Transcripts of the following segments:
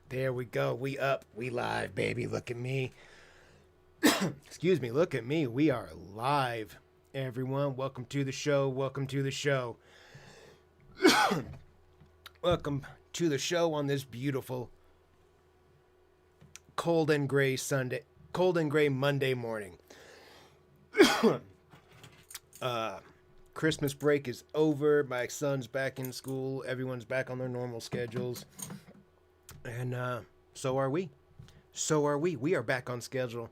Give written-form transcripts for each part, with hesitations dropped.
There we go. We up. We live, baby. Look at me. Excuse me. Look at me. We are live, everyone. Welcome to the show. Welcome to the show. Welcome to the show on this beautiful cold and gray Monday morning. Christmas break is over. My son's back in school. Everyone's back on their normal schedules. And so are we. So are we. We are back on schedule.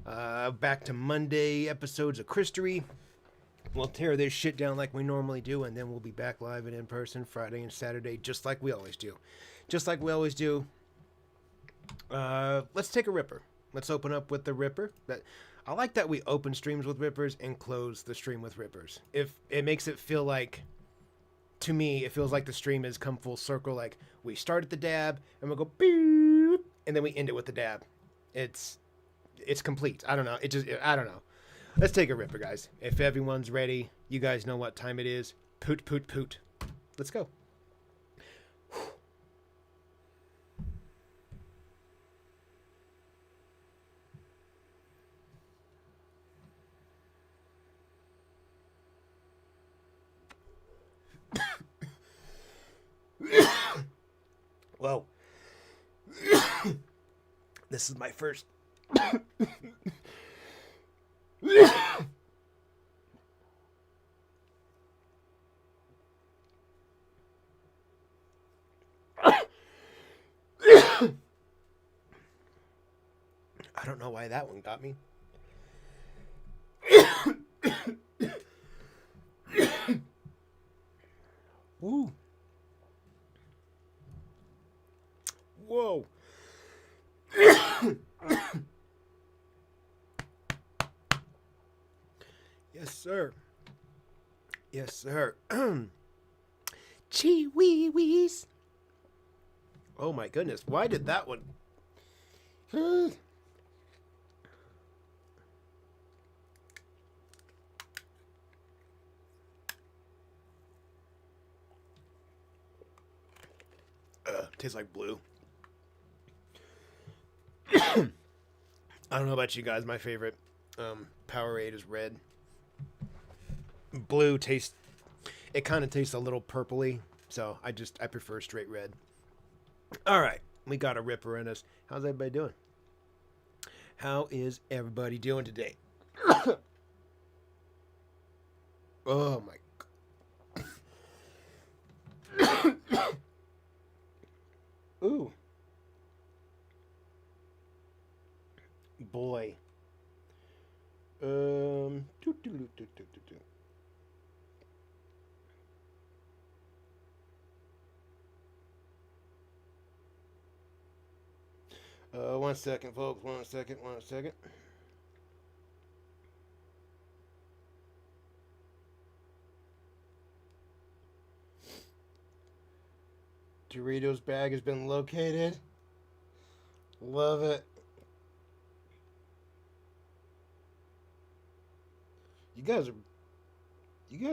Back to Monday episodes of Christory. We'll tear this shit down like we normally do, and then we'll be back live and in person Friday and Saturday, just like we always do. Just like we always do. Let's take a ripper. Let's open up with the ripper. I like that we open streams with rippers and close the stream with rippers. If it makes it feel like, to me, it feels like the stream has come full circle. Like we start at the dab and we'll go beep, and then we end it with the dab. It's complete. I don't know. I don't know. Let's take a ripper, guys. If everyone's ready, you guys know what time it is. Poot, poot, poot. Let's go. Whoa. This is my first. I don't know why that one got me. Woo. Whoa. Yes, sir. Yes, sir. Chee wee wees. Oh my goodness. Why did that one? Tastes like blue. I don't know about you guys. My favorite Powerade is red. Blue tastes. It kind of tastes a little purpley, so I prefer straight red. All right, we got a ripper in us. How's everybody doing? How is everybody doing today? Oh my. Ooh. Boy. One second, folks. One second. Doritos bag has been located. Love it. You guys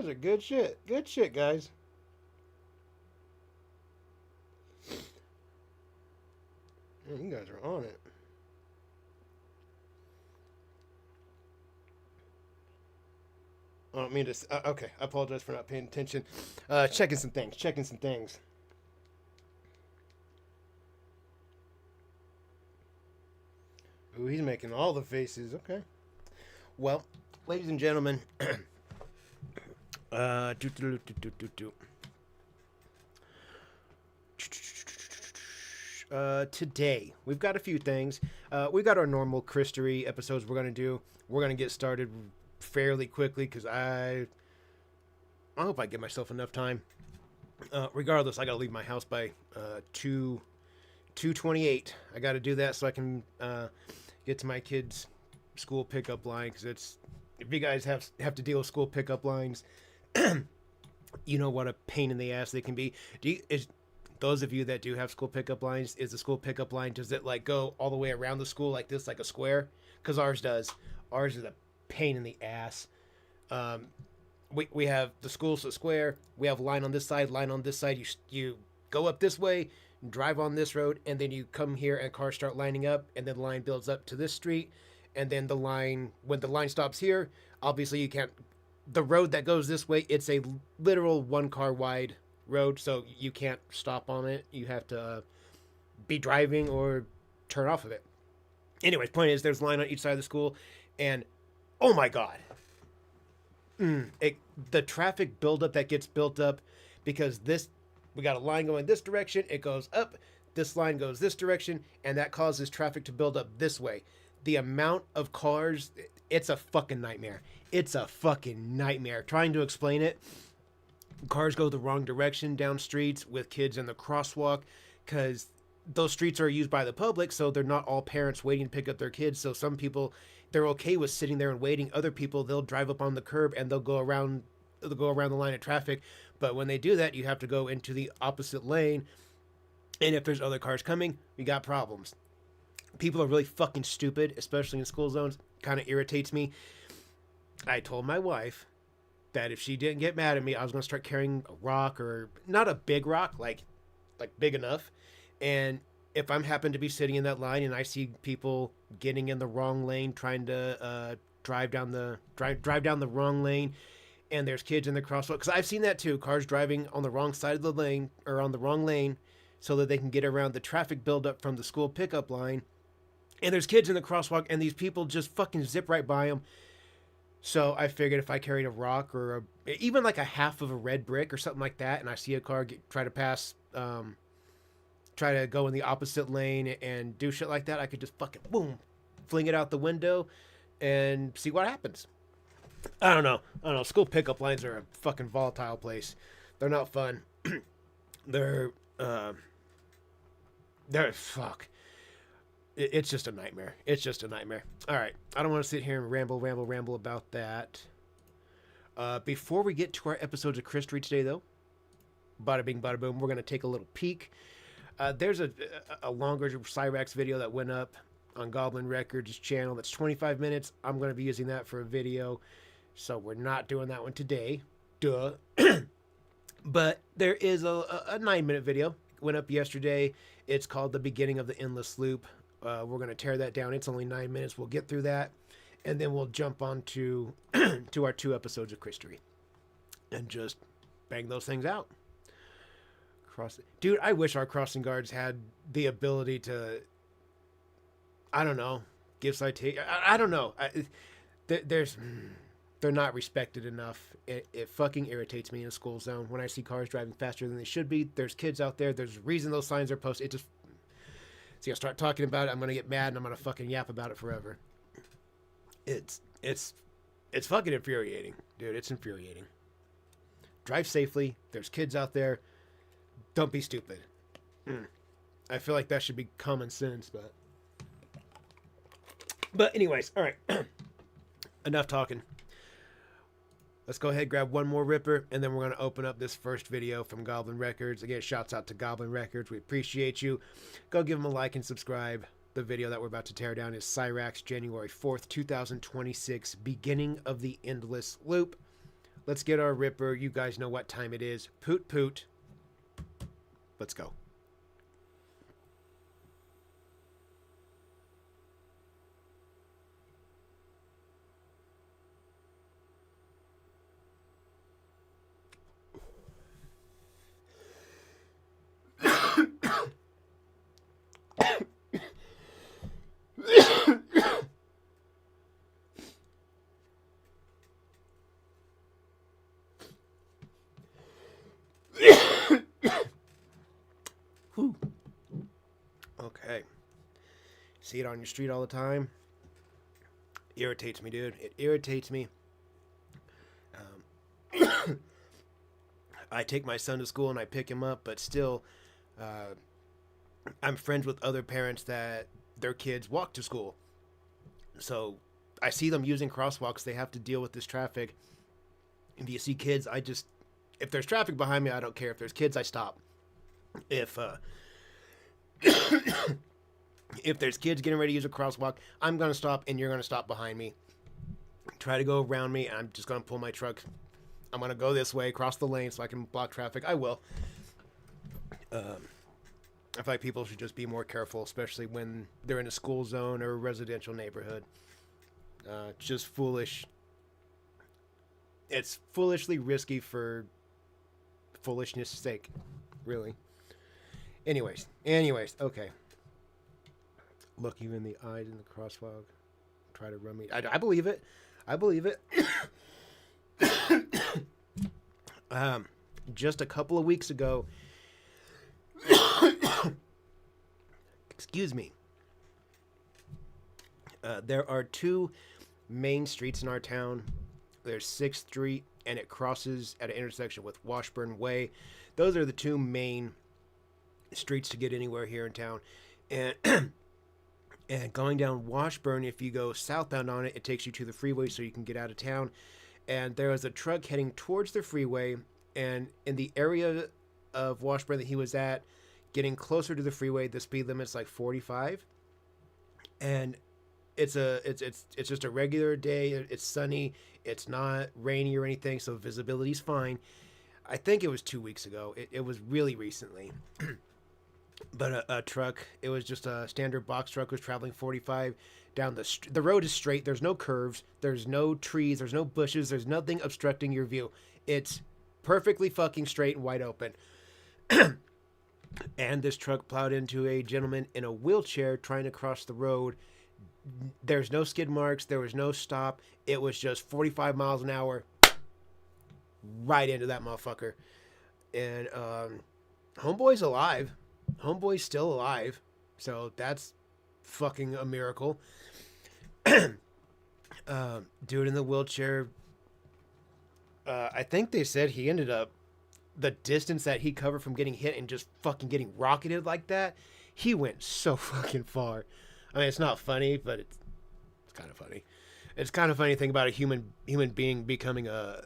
are good shit. Good shit, guys. Man, you guys are on it. I don't mean to. Okay, I apologize for not paying attention. Checking some things. Ooh, he's making all the faces. Okay. Well, ladies and gentlemen, today we've got a few things. We've got our normal Christory episodes we're gonna do. We're gonna get started fairly quickly because I hope I give myself enough time. Regardless, I gotta leave my house by 2:28. I gotta do that so I can get to my kids' school pickup line, because if you guys have to deal with school pickup lines, you know what a pain in the ass they can be. Those of you that do have school pickup lines, is the school pickup line, does it like go all the way around the school like this, like a square? Because ours does. Ours is a pain in the ass. We have the school's a square. We have line on this side, line on this side. You go up this way, drive on this road, and then you come here and cars start lining up, and then the line builds up to this street, and then the line, when the line stops here, obviously you can't, the road that goes this way, it's a literal 1 car wide road, so you can't stop on it. You have to be driving or turn off of it. Anyways, point is, there's a line on each side of the school, and oh my god, the traffic buildup that gets built up because we got a line going this direction, it goes up, this line goes this direction, and that causes traffic to build up this way. The amount of cars, it's a fucking nightmare. It's a fucking nightmare. Trying to explain it, cars go the wrong direction down streets with kids in the crosswalk because those streets are used by the public, so they're not all parents waiting to pick up their kids. So some people, they're okay with sitting there and waiting. Other people, they'll drive up on the curb and they'll go around the line of traffic. But when they do that, you have to go into the opposite lane. And if there's other cars coming, we got problems. People are really fucking stupid, especially in school zones. Kind of irritates me. I told my wife that if she didn't get mad at me, I was going to start carrying a rock, or not a big rock, like big enough. And if I'm happen to be sitting in that line and I see people getting in the wrong lane, trying to drive down the wrong lane, and there's kids in the crosswalk, because I've seen that too, cars driving on the wrong side of the lane, or on the wrong lane, so that they can get around the traffic buildup from the school pickup line. And there's kids in the crosswalk, and these people just fucking zip right by them. So I figured if I carried a rock, or even like a half of a red brick or something like that, and I see a car try to go in the opposite lane and do shit like that, I could just fucking boom, fling it out the window and see what happens. I don't know. School pickup lines are a fucking volatile place. They're not fun. They're fuck. It's just a nightmare. It's just a nightmare. All right. I don't want to sit here and ramble about that. Before we get to our episodes of Christory today, though, bada bing, bada boom, we're going to take a little peek. There's a longer Cyraxx video that went up on Goblin Records' channel that's 25 minutes. I'm going to be using that for a video, so we're not doing that one today. Duh. But there is a 9-minute video. Went up yesterday. It's called The Beginning of the Endless Loop. We're going to tear that down. It's only 9 minutes. We'll get through that, and then we'll jump on to our 2 episodes of Christory and just bang those things out. Dude, I wish our crossing guards had the ability to, I don't know, give citation. I don't know. They're not respected enough. It fucking irritates me in a school zone when I see cars driving faster than they should be. There's kids out there. There's a reason those signs are posted. It just, see, I start talking about it, I'm going to get mad, and I'm going to fucking yap about it forever. It's fucking infuriating, dude. It's infuriating. Drive safely. There's kids out there. Don't be stupid. I feel like that should be common sense, but anyways, all right. Enough talking. Let's go ahead, grab one more Ripper, and then we're going to open up this first video from Goblin Records. Again, shouts out to Goblin Records. We appreciate you. Go give them a like and subscribe. The video that we're about to tear down is Cyraxx, January 4th, 2026, Beginning of the Endless Loop. Let's get our Ripper. You guys know what time it is. Poot poot. Let's go. Okay. See it on your street all the time. Irritates me, dude. It irritates me. I take my son to school and I pick him up, but still, I'm friends with other parents that their kids walk to school. So I see them using crosswalks. They have to deal with this traffic. If you see kids, if there's traffic behind me, I don't care. If there's kids, I stop. If there's kids getting ready to use a crosswalk, I'm going to stop and you're going to stop behind me. Try to go around me, and I'm just going to pull my truck. I'm going to go this way, cross the lane so I can block traffic. I will. I feel like people should just be more careful, especially when they're in a school zone or a residential neighborhood. It's just foolish. It's foolishly risky for foolishness' sake, really. Anyways, okay. Look you in the eyes in the crossfog. Try to run me. I believe it. I believe it. Just a couple of weeks ago, excuse me, there are two main streets in our town. There's 6th Street, and it crosses at an intersection with Washburn Way. Those are the two main streets to get anywhere here in town. And and going down Washburn, if you go southbound on it, it takes you to the freeway so you can get out of town. And there was a truck heading towards the freeway, and in the area of Washburn that he was at, getting closer to the freeway, the speed limit's like 45. And it's just a regular day. It's sunny. It's not rainy or anything, so visibility's fine. I think it was 2 weeks ago. It was really recently. But a truck, it was just a standard box truck, was traveling 45 down the road is straight. There's no curves. There's no trees. There's no bushes. There's nothing obstructing your view. It's perfectly fucking straight and wide open. And this truck plowed into a gentleman in a wheelchair trying to cross the road. There's no skid marks. There was no stop. It was just 45 miles an hour right into that motherfucker. And homeboy's alive. Homeboy's still alive. So that's fucking a miracle. Dude in the wheelchair, I think they said he ended up, the distance that he covered from getting hit and just fucking getting rocketed like that, he went so fucking far. I mean, it's not funny, but it's kind of funny. It's kind of funny to think about a human being becoming a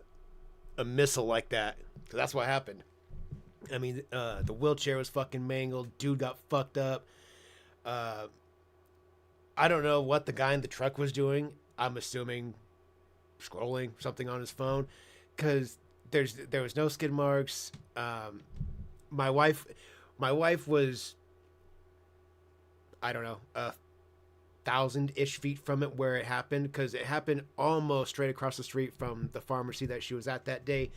missile like that. 'Cause that's what happened. I mean, the wheelchair was fucking mangled. Dude got fucked up. I don't know what the guy in the truck was doing. I'm assuming scrolling something on his phone, because there was no skid marks. My wife was, I don't know, 1,000-ish feet from it where it happened, because it happened almost straight across the street from the pharmacy that she was at that day.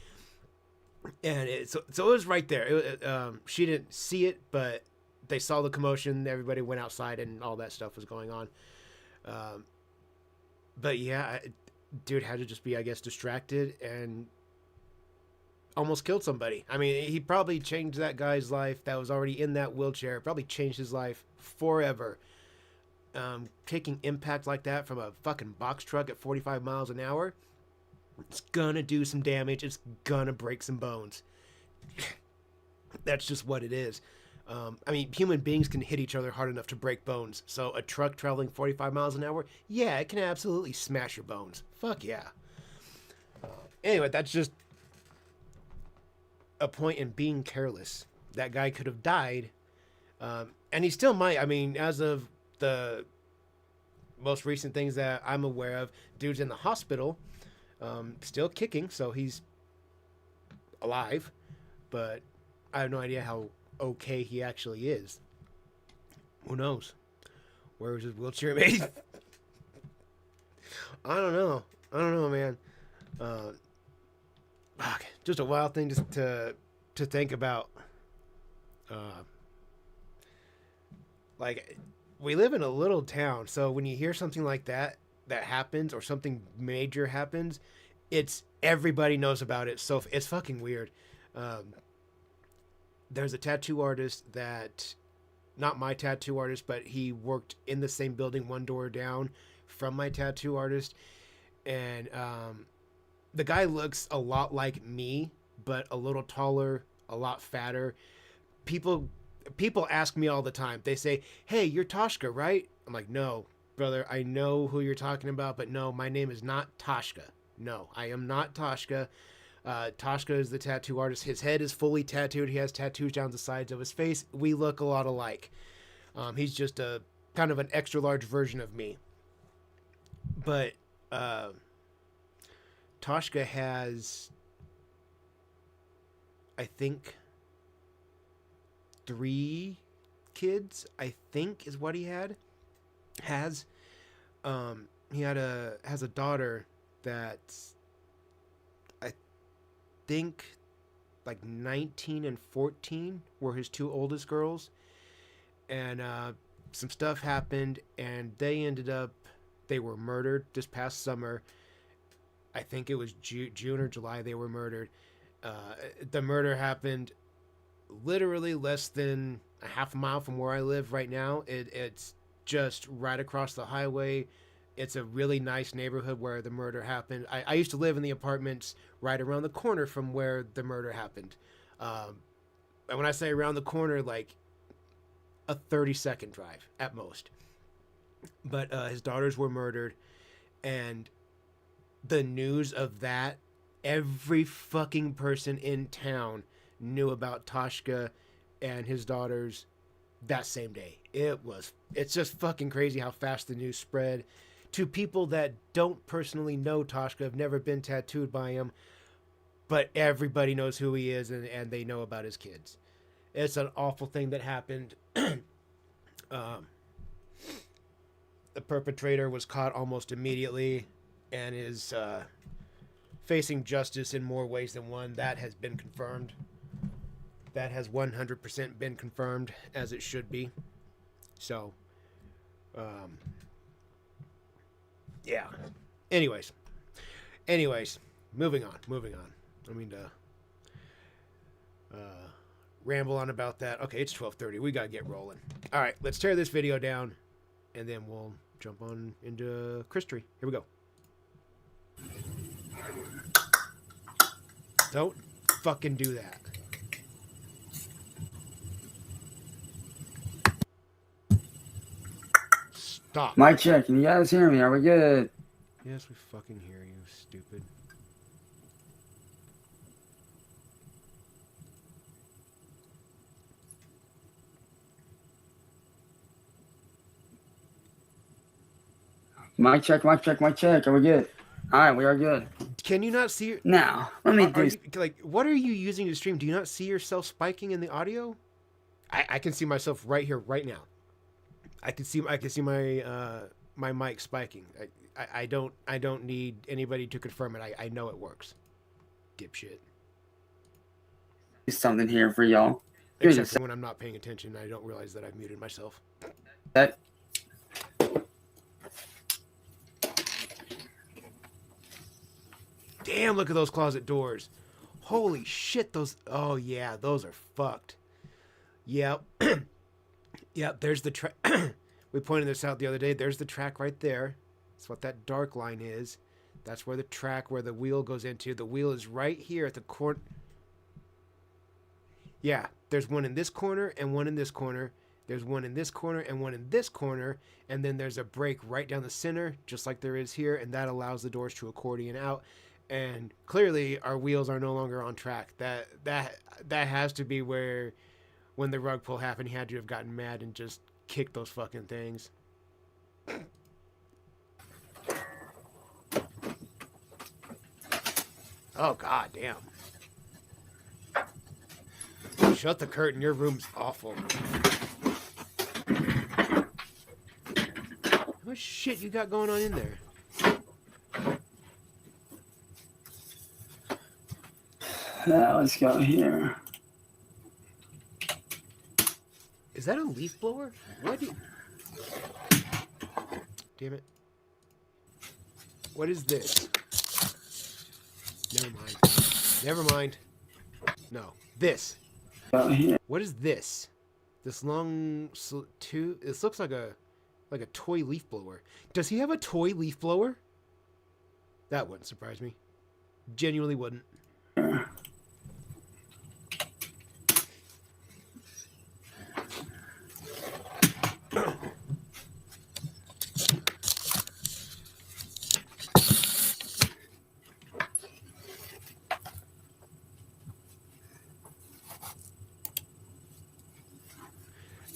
And so it was right there. She didn't see it, but they saw the commotion. Everybody went outside, and all that stuff was going on. But yeah, dude had to just be, I guess, distracted and almost killed somebody. I mean, he probably changed that guy's life that was already in that wheelchair. Probably changed his life forever. Taking impact like that from a fucking box truck at 45 miles an hour, it's gonna do some damage. It's gonna break some bones. That's just what it is. I mean, human beings can hit each other hard enough to break bones. So a truck traveling 45 miles an hour, yeah, it can absolutely smash your bones. Fuck yeah. Anyway, that's just a point in being careless. That guy could have died. And he still might. I mean, as of the most recent things that I'm aware of, dude's in the hospital, still kicking, so he's alive. But I have no idea how okay he actually is. Who knows? Where was his wheelchair made? I don't know, man. Just a wild thing to think about. Like, we live in a little town, so when you hear something like that happens, or something major happens, it's everybody knows about it. So it's fucking weird. There's a tattoo artist that, not my tattoo artist, but he worked in the same building one door down from my tattoo artist. And the guy looks a lot like me, but a little taller, a lot fatter. People ask me all the time. They say, "Hey, you're Toshka, right?" I'm like, "No, brother, I know who you're talking about, but no, my name is not Toshka. No, I am not Toshka." Toshka is the tattoo artist. His head is fully tattooed. He has tattoos down the sides of his face. We look a lot alike. He's just a kind of an extra large version of me. But Toshka has, I think, three kids, I think, is what he has. He has a daughter that's, I think, like 19 and 14 were his two oldest girls, and some stuff happened, and they were murdered this past summer. I think it was June or July they were murdered. The murder happened literally less than a half a mile from where I live right now. It's just right across the highway. It's a really nice neighborhood where the murder happened. I used to live in the apartments right around the corner from where the murder happened. And when I say around the corner, like a 30-second drive at most. But his daughters were murdered, and the news of that, every fucking person in town knew about Toshka and his daughters that same day. It's just fucking crazy how fast the news spread to people that don't personally know Toshka, have never been tattooed by him, but everybody knows who he is, and they know about his kids. It's an awful thing that happened. The perpetrator was caught almost immediately and is facing justice in more ways than one. That has been confirmed. That has 100% been confirmed, as it should be. So, yeah. Anyways, moving on. I mean to ramble on about that. Okay, it's 12:30. We gotta get rolling. All right, let's tear this video down, and then we'll jump on into Christory. Here we go. Don't fucking do that. Stop. Mic check. Can you guys hear me? Are we good? Yes, we fucking hear you, stupid. Mic check. Are we good? All right, we are good. Can you not see? Now, let me do. Like, what are you using to stream? Do you not see yourself spiking in the audio? I can see myself right here, right now. I can see my my mic spiking. I don't need anybody to confirm it. I know it works. Dipshit. Something here for y'all. Except for when I'm not paying attention, I don't realize that I've muted myself. That. Damn, look at those closet doors. Holy shit, those... Oh, yeah, those are fucked. Yep. Yep, there's the track. We pointed this out the other day. There's the track right there. That's what that dark line is. That's where the track, where the wheel goes into. The wheel is right here at the corner. Yeah, there's one in this corner and one in this corner. There's one in this corner and one in this corner. And then there's a break right down the center, just like there is here. And that allows the doors to accordion out. And clearly our wheels are no longer on track. That has to be where, when the rug pull happened, he had to have gotten mad and just kicked those fucking things. Oh, god damn. Shut the curtain. Your room's awful. What shit you got going on in there? Let's go here. Is that a leaf blower? What? Damn it. What is this? Never mind. Never mind. No. This. Here. What is this? This long tube? This looks like a toy leaf blower. Does he have a toy leaf blower? That wouldn't surprise me. Genuinely wouldn't.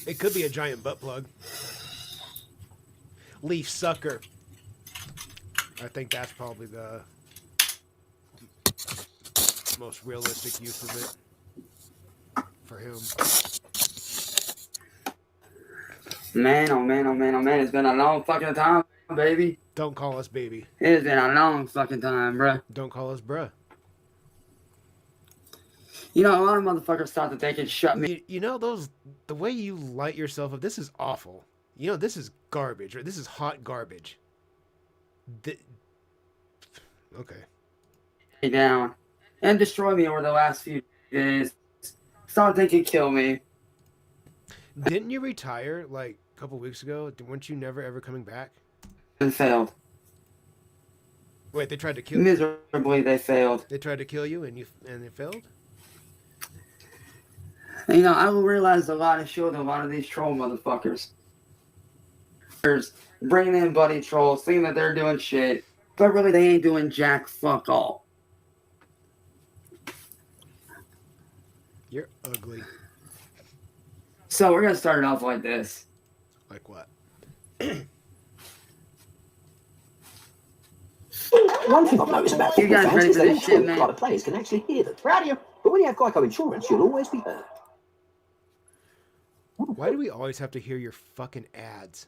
It could be a giant butt plug. Leaf sucker. I think that's probably the most realistic use of it for him. Man, oh man, oh man, oh man. It's been a long fucking time, baby. Don't call us baby. It's been a long fucking time, bruh. Don't call us bruh. You know, a lot of motherfuckers thought that they could shut me. You know the way you light yourself up. This is awful. You know, this is garbage. Right? This is hot garbage. Okay. Down and destroy me over the last few days. Thought they could kill me. Didn't you retire like a couple weeks ago? Weren't you never ever coming back? And failed. Wait, they tried to kill you? Miserably, they failed. They tried to kill you and they failed? You know, I realized a lot of showed a lot of these troll motherfuckers. There's bringing in buddy trolls, thinking that they're doing shit, but really they ain't doing jack fuck all. You're ugly. So we're gonna start it off like this. Like what? One thing I've noticed about You football guys fans ready is for that this all shit, three man? kind of players can actually hear them. Proud of you. But when you have Geico insurance, you'll always be heard. Why do we always have to hear your fucking ads?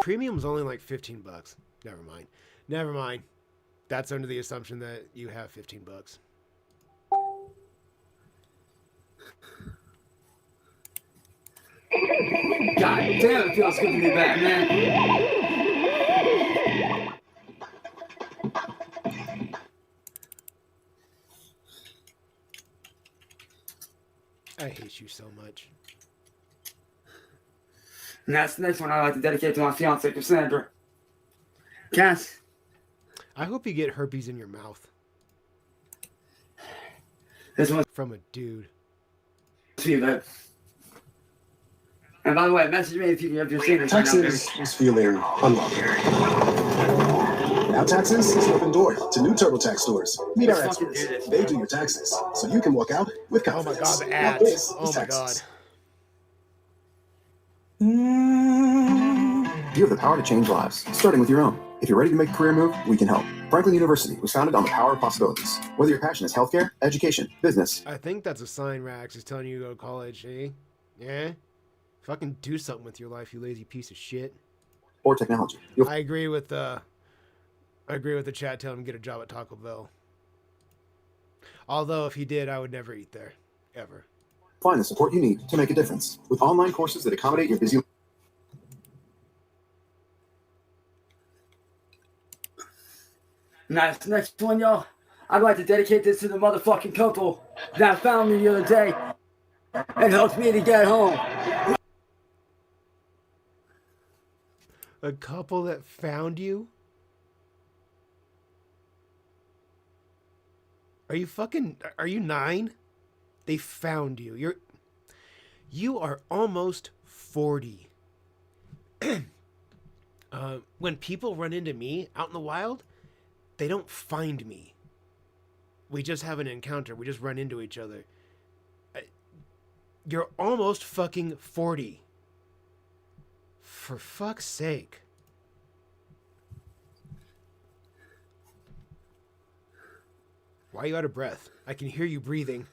Premium's only like $15. Never mind. Never mind. That's under the assumption that you have $15. God damn, it feels good to be back, man. I hate you so much. And that's the next one I'd like to dedicate to my fiance, Cassandra. Cass. I hope you get herpes in your mouth. This one's From a dude. for you, babe. And by the way, message me if you're seeing this right now, baby. Texas is feeling unloved. Now Taxes is open door to new TurboTax stores. Meet our Let's fucking experts. do this, They bro. do your taxes, so you can walk out with Oh my confidence. god, the Now ads. this is Oh my god. Taxes. You have the power to change lives, starting with your own. If you're ready to make a career move, we can help. Franklin University was founded on the power of possibilities. Whether your passion is healthcare, education, business, I think that's a sign Raxx is telling you to go to college, eh? Yeah? Fucking do something with your life, you lazy piece of shit. or technology, you'll I agree with the chat telling him to get a job at Taco Bell. Although if he did, I would never eat there. Ever. find the support you need to make a difference. With online courses that accommodate your busy Nice. Next one, y'all. I'd like to dedicate this to the motherfucking couple that found me the other day and helped me to get home. A couple that found you? Are you 9? They found you. You are almost 40. When people run into me out in the wild, they don't find me. We just have an encounter. We just run into each other. You're almost fucking 40. For fuck's sake. Why are you out of breath? I can hear you breathing.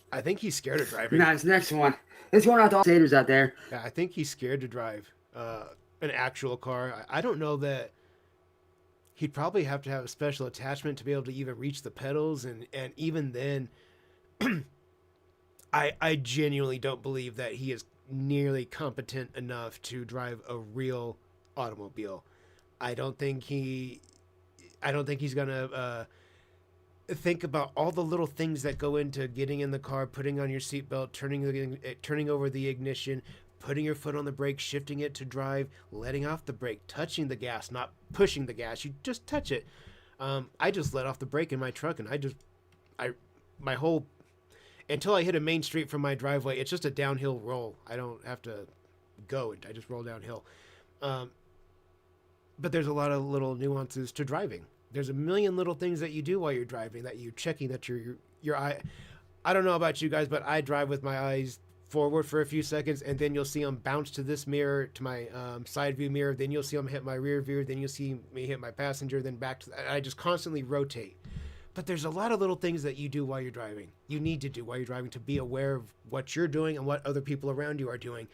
I think he's scared of driving. Nice. Next one. It's going out to all haters out there. Yeah, I think he's scared to drive an actual car. I don't know that he'd probably have to have a special attachment to be able to even reach the pedals, and even then, I genuinely don't believe that he is nearly competent enough to drive a real automobile. I don't think he's gonna think about all the little things that go into getting in the car, putting on your seatbelt, turning over the ignition, putting your foot on the brake, shifting it to drive, letting off the brake, touching the gas, not pushing the gas. You just touch it. I just let off the brake in my truck, and until I hit a main street from my driveway, it's just a downhill roll. I don't have to go. I just roll downhill. But there's a lot of little nuances to driving. There's a million little things that you do while you're driving, that you're checking that your eye. I don't know about you guys, but I drive with my eyes forward for a few seconds, and then you'll see them bounce to this mirror, to my side view mirror. Then you'll see them hit my rear view. Then you'll see me hit my passenger. Then back to. I just constantly rotate. But there's a lot of little things that you do while you're driving. You need to do while you're driving to be aware of what you're doing and what other people around you are doing.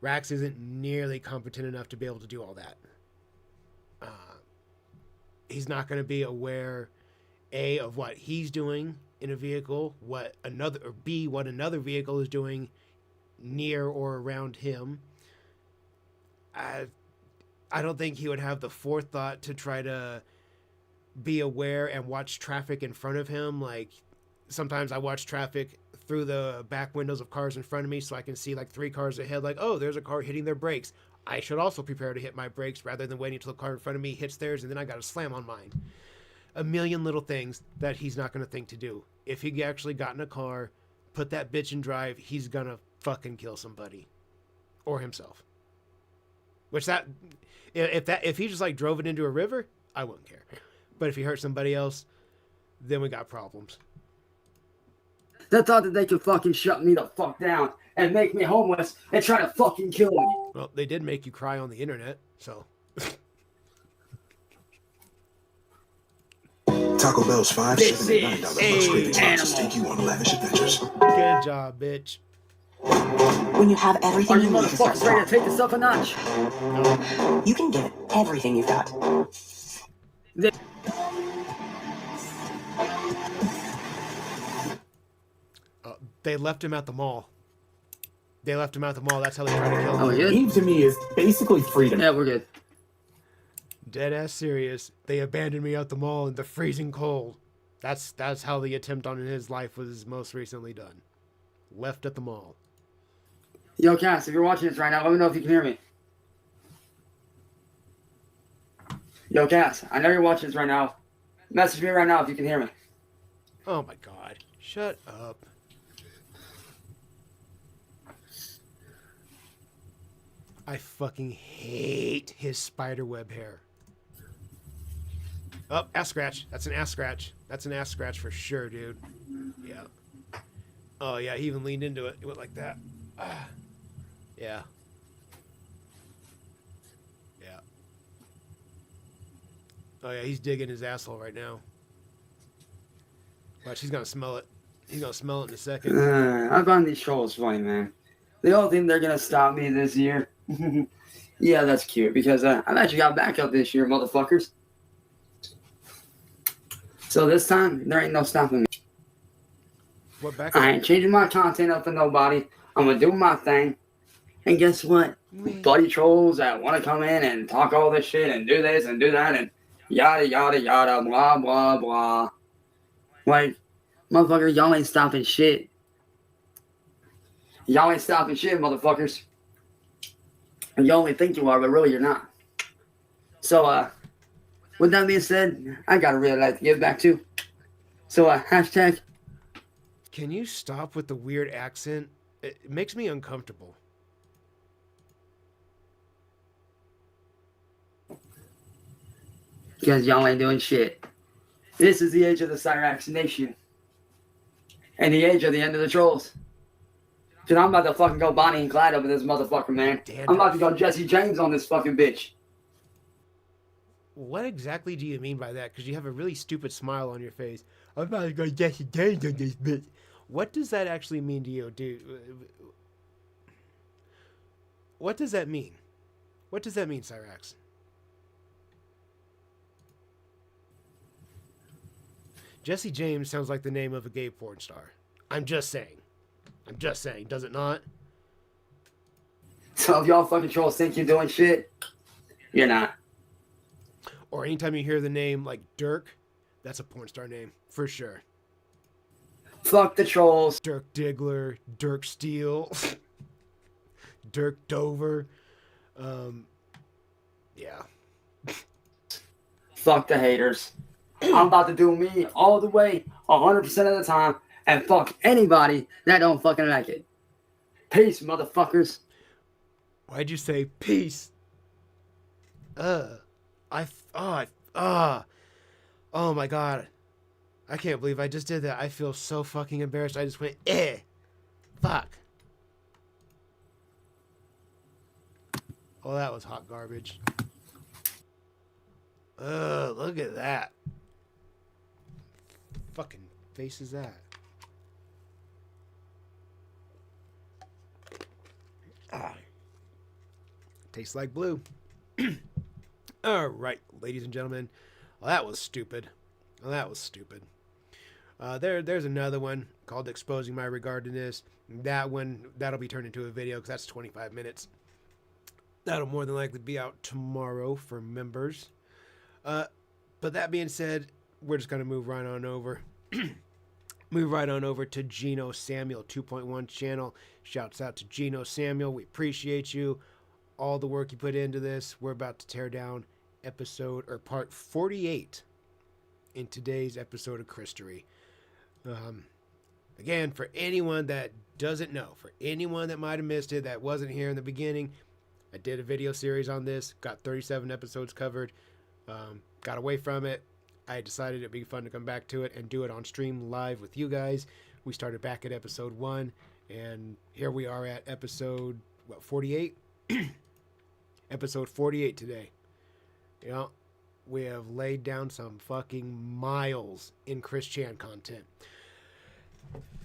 Raxx isn't nearly competent enough to be able to do all that. He's not going to be aware, A, of what he's doing in a vehicle, what another vehicle is doing near or around him. I don't think he would have the forethought to try to be aware and watch traffic in front of him. Like, sometimes I watch traffic through the back windows of cars in front of me so I can see like 3 cars ahead, like, oh, there's a car hitting their brakes. I should also prepare to hit my brakes rather than waiting until the car in front of me hits theirs and then I got to slam on mine. A million little things that he's not going to think to do. If he actually got in a car, put that bitch in drive, he's going to fucking kill somebody. Or himself. If he just like drove it into a river, I wouldn't care. But if he hurt somebody else, then we got problems. They thought that they could fucking shut me the fuck down and make me homeless and try to fucking kill me. Well, they did make you cry on the internet, so. Taco Bell's $5, $7, and $9 lunch craving boxes take you on lavish adventures. Good job, bitch. When you have Are everything you you need to start motherfuckers ready to strong, take this up a notch? you can give it everything you've got. They left him at the mall. That's how they tried to kill him. Oh, yeah? Eve to me is basically freedom. Yeah, we're good. Dead ass serious. They abandoned me at the mall in the freezing cold. That's how the attempt on his life was most recently done. Left at the mall. Yo, Cass, if you're watching this right now, let me know if you can hear me. Yo, Cass, I know you're watching this right now. Message me right now if you can hear me. Oh my god. Shut up. I fucking hate his spiderweb hair. Oh, ass scratch. That's an ass scratch. That's an ass scratch for sure, dude. Yeah. Oh, yeah, he even leaned into it. It went like that. Ah. Yeah. Yeah. Oh, yeah, he's digging his asshole right now. Watch, he's gonna smell it. He's gonna smell it in a second. I find these trolls funny, man. They all think they're gonna stop me this year. Yeah, that's cute, because I've actually got backup this year, motherfuckers. So this time, there ain't no stopping me. What back? I ain't changing my content up for nobody. I'm gonna do my thing. And guess what? Buddy trolls that want to come in and talk all this shit and do this and do that and yada, yada, yada, blah, blah, blah. Like, motherfucker, y'all ain't stopping shit. Y'all ain't stopping shit, motherfuckers. And you only think you are, but really you're not. So, with that being said, I got a really like to give back to. So, hashtag. Can you stop with the weird accent? It makes me uncomfortable. Because y'all ain't doing shit. This is the age of the Cyraxx nation. And the age of the end of the trolls. Dude, I'm about to fucking go Bonnie and Clyde over this motherfucker, man. Damn. I'm about to go Jesse James on this fucking bitch. What exactly do you mean by that? Because you have a really stupid smile on your face. I'm about to go Jesse James on this bitch. What does that actually mean to you, dude? What does that mean? What does that mean, Cyraxx? Jesse James sounds like the name of a gay porn star. I'm just saying. Does it not? So if y'all fucking trolls think you're doing shit, you're not. Or anytime you hear the name like Dirk, that's a porn star name for sure. Fuck the trolls. Dirk Diggler, Dirk Steele, Dirk Dover. Yeah. Fuck the haters. I'm about to do me all the way, 100% of the time, and fuck anybody that don't fucking like it. Peace, motherfuckers. Why'd you say peace? Oh my god. I can't believe I just did that. I feel so fucking embarrassed. I just went, fuck. Oh, that was hot garbage. Look at that. Fucking face is that? Tastes like blue. All right, ladies and gentlemen. Well, that was stupid. There's another one called Exposing My Regardedness. That one, that'll be turned into a video because that's 25 minutes. That'll more than likely be out tomorrow for members. But that being said, we're just going to move right on over. Move right on over to Gino Samuel 2.1 channel. Shouts out to Gino Samuel. We appreciate you. All the work you put into this. We're about to tear down part 48 in today's episode of Christory. Again, for anyone that doesn't know, for anyone that might have missed it, that wasn't here in the beginning, I did a video series on this, got 37 episodes covered, got away from it. I decided it'd be fun to come back to it and do it on stream live with you guys. We started back at episode 1, and here we are at episode, 48? Episode 48 today. You know, we have laid down some fucking miles in Chris Chan content.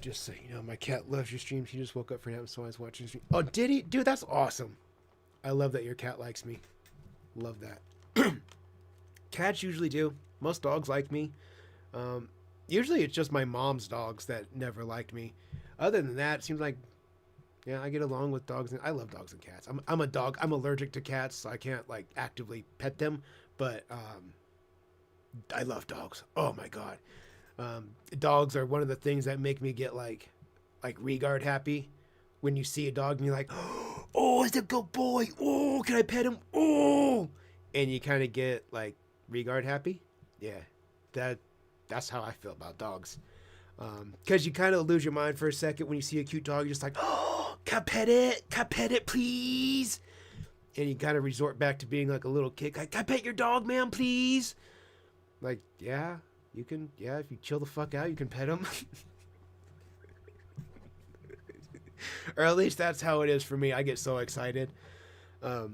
Just so you know, my cat loves your streams. He just woke up for a nap, so I was watching stream. Oh, did he? Dude, that's awesome. I love that your cat likes me. Love that. Cats usually do. Most dogs like me. Usually it's just my mom's dogs that never liked me. Other than that, it seems like, yeah, I get along with dogs. And I love dogs and cats. I'm a dog. I'm allergic to cats, so I can't like actively pet them. But I love dogs. Oh my god. Dogs are one of the things that make me get like regard happy. When you see a dog and you're like, oh, it's a good boy. Oh, can I pet him? Oh, and you kind of get like regard happy. Yeah, that's how I feel about dogs. Because you kind of lose your mind for a second when you see a cute dog. You're just like, oh, can I pet it? Can I pet it, please? And you kind of resort back to being like a little kid. Like, can I pet your dog, man, please? Like, yeah, you can. Yeah, if you chill the fuck out, you can pet him. Or at least that's how it is for me. I get so excited. Yeah,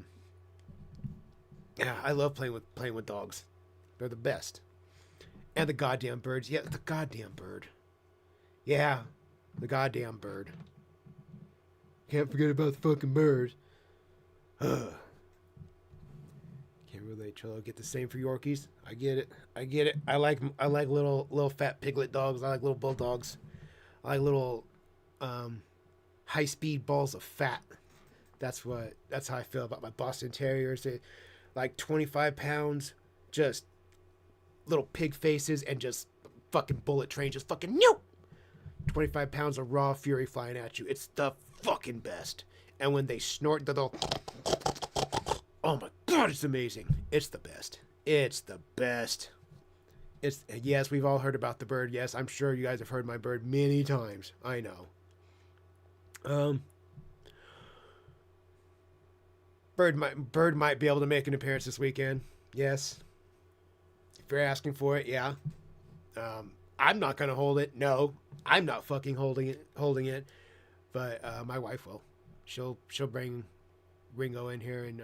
I love playing with dogs. They're the best. And the goddamn birds. Yeah, the goddamn bird. Yeah, the goddamn bird. Can't forget about the fucking birds. Can't relate, Cholo. Get the same for Yorkies. I get it. I like little fat piglet dogs. I like little bulldogs. I like little high speed balls of fat. That's how I feel about my Boston Terriers. They like 25 pounds, just little pig faces, and just fucking bullet train, just fucking nope. 25 pounds of raw fury flying at you. It's the fucking best. And when they snort, they'll, oh my god, it's amazing. It's the best. It's the best. Yes, we've all heard about the bird. Yes, I'm sure you guys have heard my bird many times. I know. Bird might be able to make an appearance this weekend. Yes. If you're asking for it, yeah. I'm not gonna hold it. No, I'm not fucking holding it. But my wife will. She'll bring Ringo in here and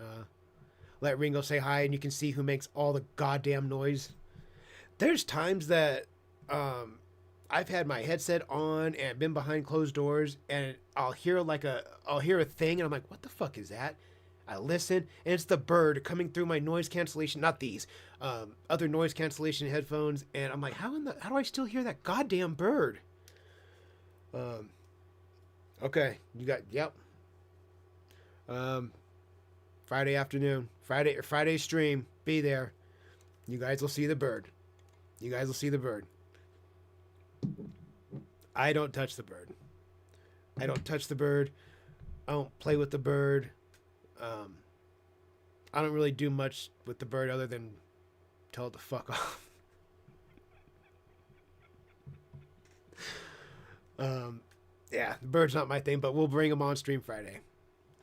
let Ringo say hi, and you can see who makes all the goddamn noise. There's times that I've had my headset on and been behind closed doors, and I'll hear a thing, and I'm like, what the fuck is that? I listen, and it's the bird coming through my noise cancellation, not these, other noise cancellation headphones, and I'm like, how do I still hear that goddamn bird? Okay, you got, yep. Friday afternoon, Friday stream, be there. You guys will see the bird. I don't touch the bird. I don't play with the bird. I don't really do much with the bird other than tell it to fuck off. Yeah, the bird's not my thing, but we'll bring him on stream Friday.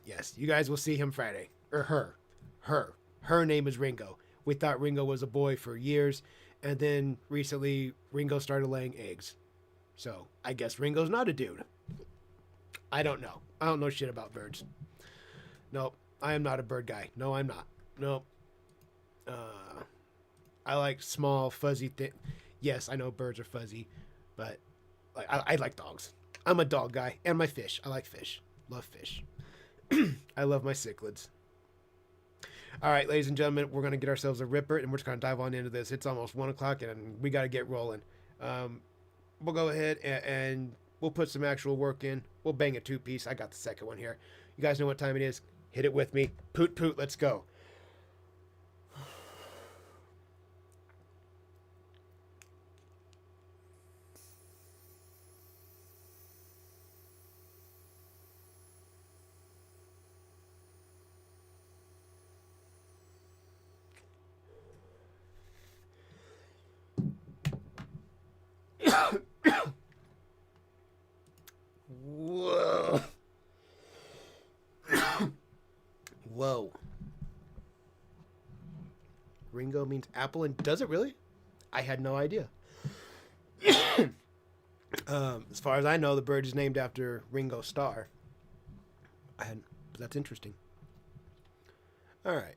Yes, you guys will see him Friday. Or her. Her name is Ringo. We thought Ringo was a boy for years, and then recently Ringo started laying eggs. So I guess Ringo's not a dude. I don't know. I don't know shit about birds. Nope, I am not a bird guy. No, I'm not. Nope. I like small, fuzzy things. Yes, I know birds are fuzzy, but I like dogs. I'm a dog guy, and my fish. I like fish. Love fish. I love my cichlids. All right, ladies and gentlemen, we're going to get ourselves a ripper, and we're just going to dive on into this. It's almost 1 o'clock, and we got to get rolling. We'll go ahead, and we'll put some actual work in. We'll bang a 2-piece. I got the second one here. You guys know what time it is. Hit it with me. Poot, poot, let's go. Whoa. Whoa. Ringo means apple, and does it really? I had no idea. As far as I know, the bird is named after Ringo Starr. But that's interesting. All right.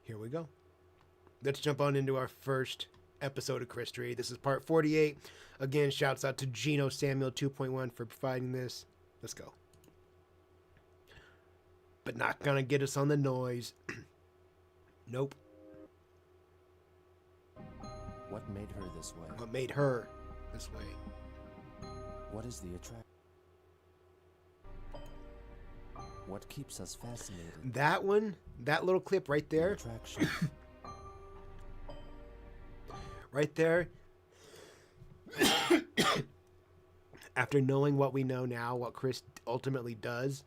Here we go. Let's jump on into our first episode of Christory. This is part 48. Again, shouts out to Gino Samuel 2.1 for providing this. Let's go. But not gonna get us on the noise. Nope. What made her this way? What made her this way? What is the attraction? What keeps us fascinated? That one, that little clip right there. Attraction. Right there. After knowing what we know now, what Chris ultimately does,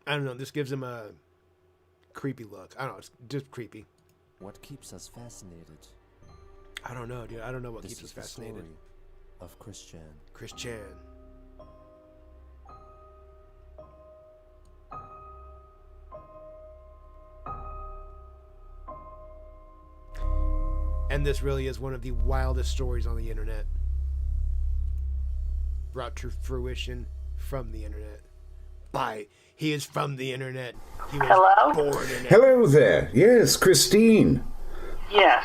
I don't know, this gives him a creepy look. I don't know, it's just creepy. What keeps us fascinated? I don't know, dude. I don't know what This keeps us is the fascinated. story of Christian. Christian. And this really is one of the wildest stories on the internet. Brought to fruition from the internet. He is from the internet. He was Hello? born in it. Hello there. Yes, Christine. Yes.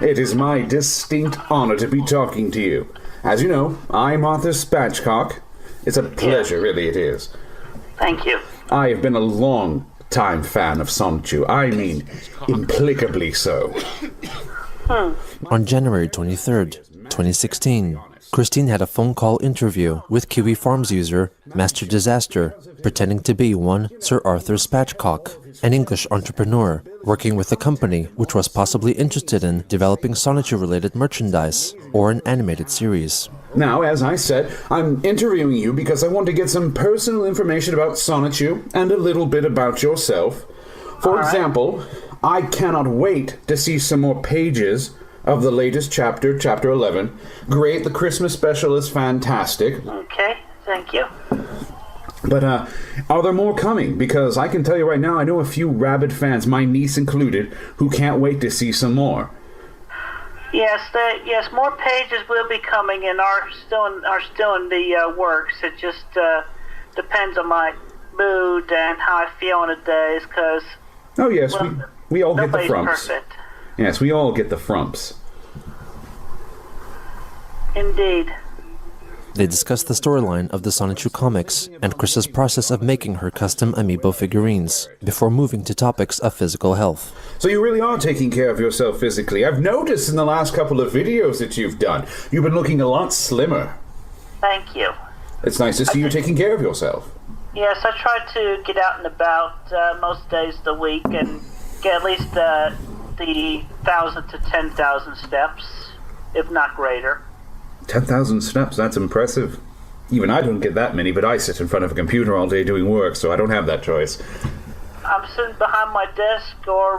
It is my distinct honor to be talking to you. As you know, I'm Arthur Spatchcock. It's a pleasure, really it is. Thank you. I have been a long-time fan of Sonchu. I mean, implacably so. On January 23rd, 2016, Christine had a phone call interview with Kiwi Farms user Master Disaster, pretending to be one Sir Arthur Spatchcock, an English entrepreneur working with a company which was possibly interested in developing Sonichu-related merchandise or an animated series. Now, as I said, I'm interviewing you because I want to get some personal information about Sonichu and a little bit about yourself. For example, I cannot wait to see some more pages of the latest chapter, Chapter 11. Great, the Christmas special is fantastic. Okay, thank you. But are there more coming? Because I can tell you right now, I know a few rabid fans, my niece included, who can't wait to see some more. Yes, more pages will be coming and are still in the works. It just depends on my mood and how I feel on the days, because Oh yes, we all get the nobody's frumps. perfect. Yes, we all get the frumps. Indeed. They discussed the storyline of the Sonichu comics and Chris's process of making her custom amiibo figurines, before moving to topics of physical health. So you really are taking care of yourself physically. I've noticed in the last couple of videos that you've done, you've been looking a lot slimmer. Thank you. It's nice to see you taking care of yourself. Yes, I try to get out and about most days of the week and get at least the 1,000 to 10,000 steps, if not greater. 10,000 steps, that's impressive. Even I don't get that many, but I sit in front of a computer all day doing work, so I don't have that choice. I'm sitting behind my desk or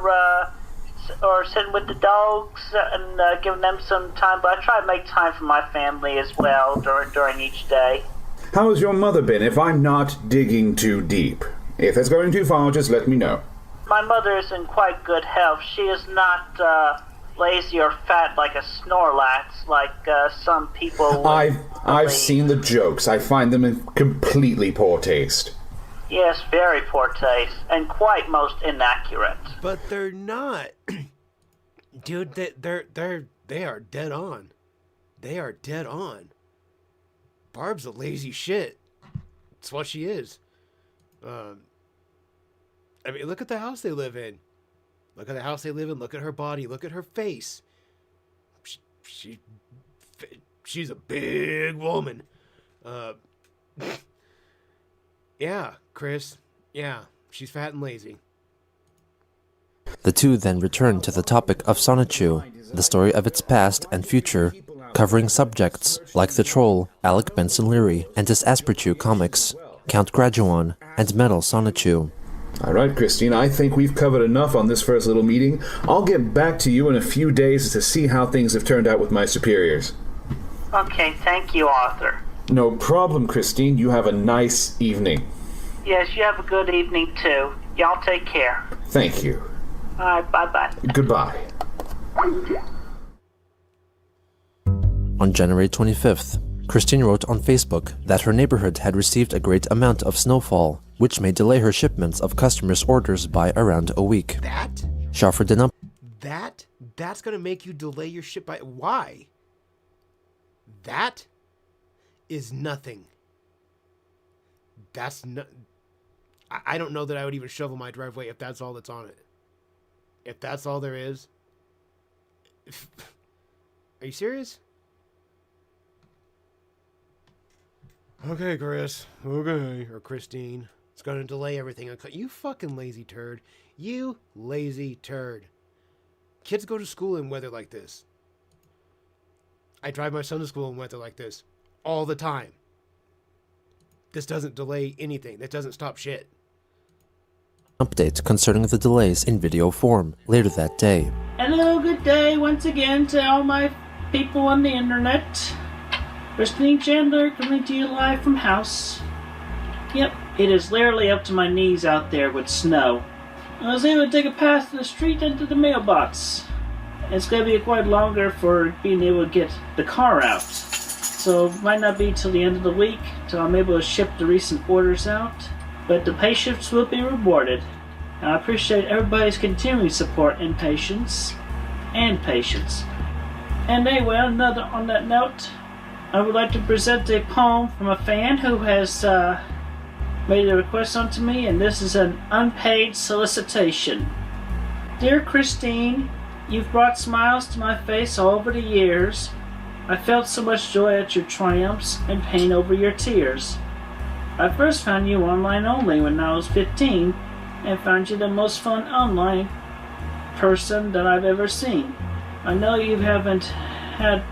or sitting with the dogs and giving them some time. But I try to make time for my family as well during each day. How has your mother been, if I'm not digging too deep? If it's going too far, just let me know. My mother is in quite good health. She is not lazy or fat like a Snorlax, like some people. I've seen the jokes. I find them in completely poor taste. Yes, very poor taste, and quite most inaccurate. But they're not. Dude, they are dead on. They are dead on. Barb's a lazy shit. That's what she is. I mean, look at the house they live in. Look at the house they live in. Look at her body. Look at her face. She's a big woman. Yeah, Chris. Yeah, she's fat and lazy. The two then return to the topic of Sonichu, the story of its past and future, covering subjects like the Troll, Alec Benson Leary, and his Asperchu comics, Count Graduan, and Metal Sonichu. Alright, Christine, I think we've covered enough on this first little meeting. I'll get back to you in a few days to see how things have turned out with my superiors. Okay, thank you, Arthur. No problem, Christine. You have a nice evening. Yes, you have a good evening, too. Y'all take care. Thank you. All right, bye-bye. Goodbye. On January 25th, Christine wrote on Facebook that her neighborhood had received a great amount of snowfall, which may delay her shipments of customers' orders by around a week. That? She offered an That's gonna make you delay your ship by... Why? That is nothing. That's not... I don't know that I would even shovel my driveway if that's all that's on it. If that's all there is. Are you serious? Okay, Chris. Okay. Or Christine. It's gonna delay everything. You fucking lazy turd. You lazy turd. Kids go to school in weather like this. I drive my son to school in weather like this. All the time. This doesn't delay anything. That doesn't stop shit. Update concerning the delays in video form later that day. Hello, good day once again to all my people on the internet. Christine Chandler coming to you live from house. Yep, it is literally up to my knees out there with snow. I was able to take a path to the street into the mailbox. It's going to be quite longer for being able to get the car out. So it might not be till the end of the week till I'm able to ship the recent orders out. But the patience will be rewarded. And I appreciate everybody's continuing support and patience. And patience. And anyway, on that note, I would like to present a poem from a fan who has made a request onto me, and this is an unpaid solicitation. Dear Christine, you've brought smiles to my face all over the years. I felt so much joy at your triumphs and pain over your tears. I first found you online only when I was 15, and found you the most fun online person that I've ever seen. I know you haven't had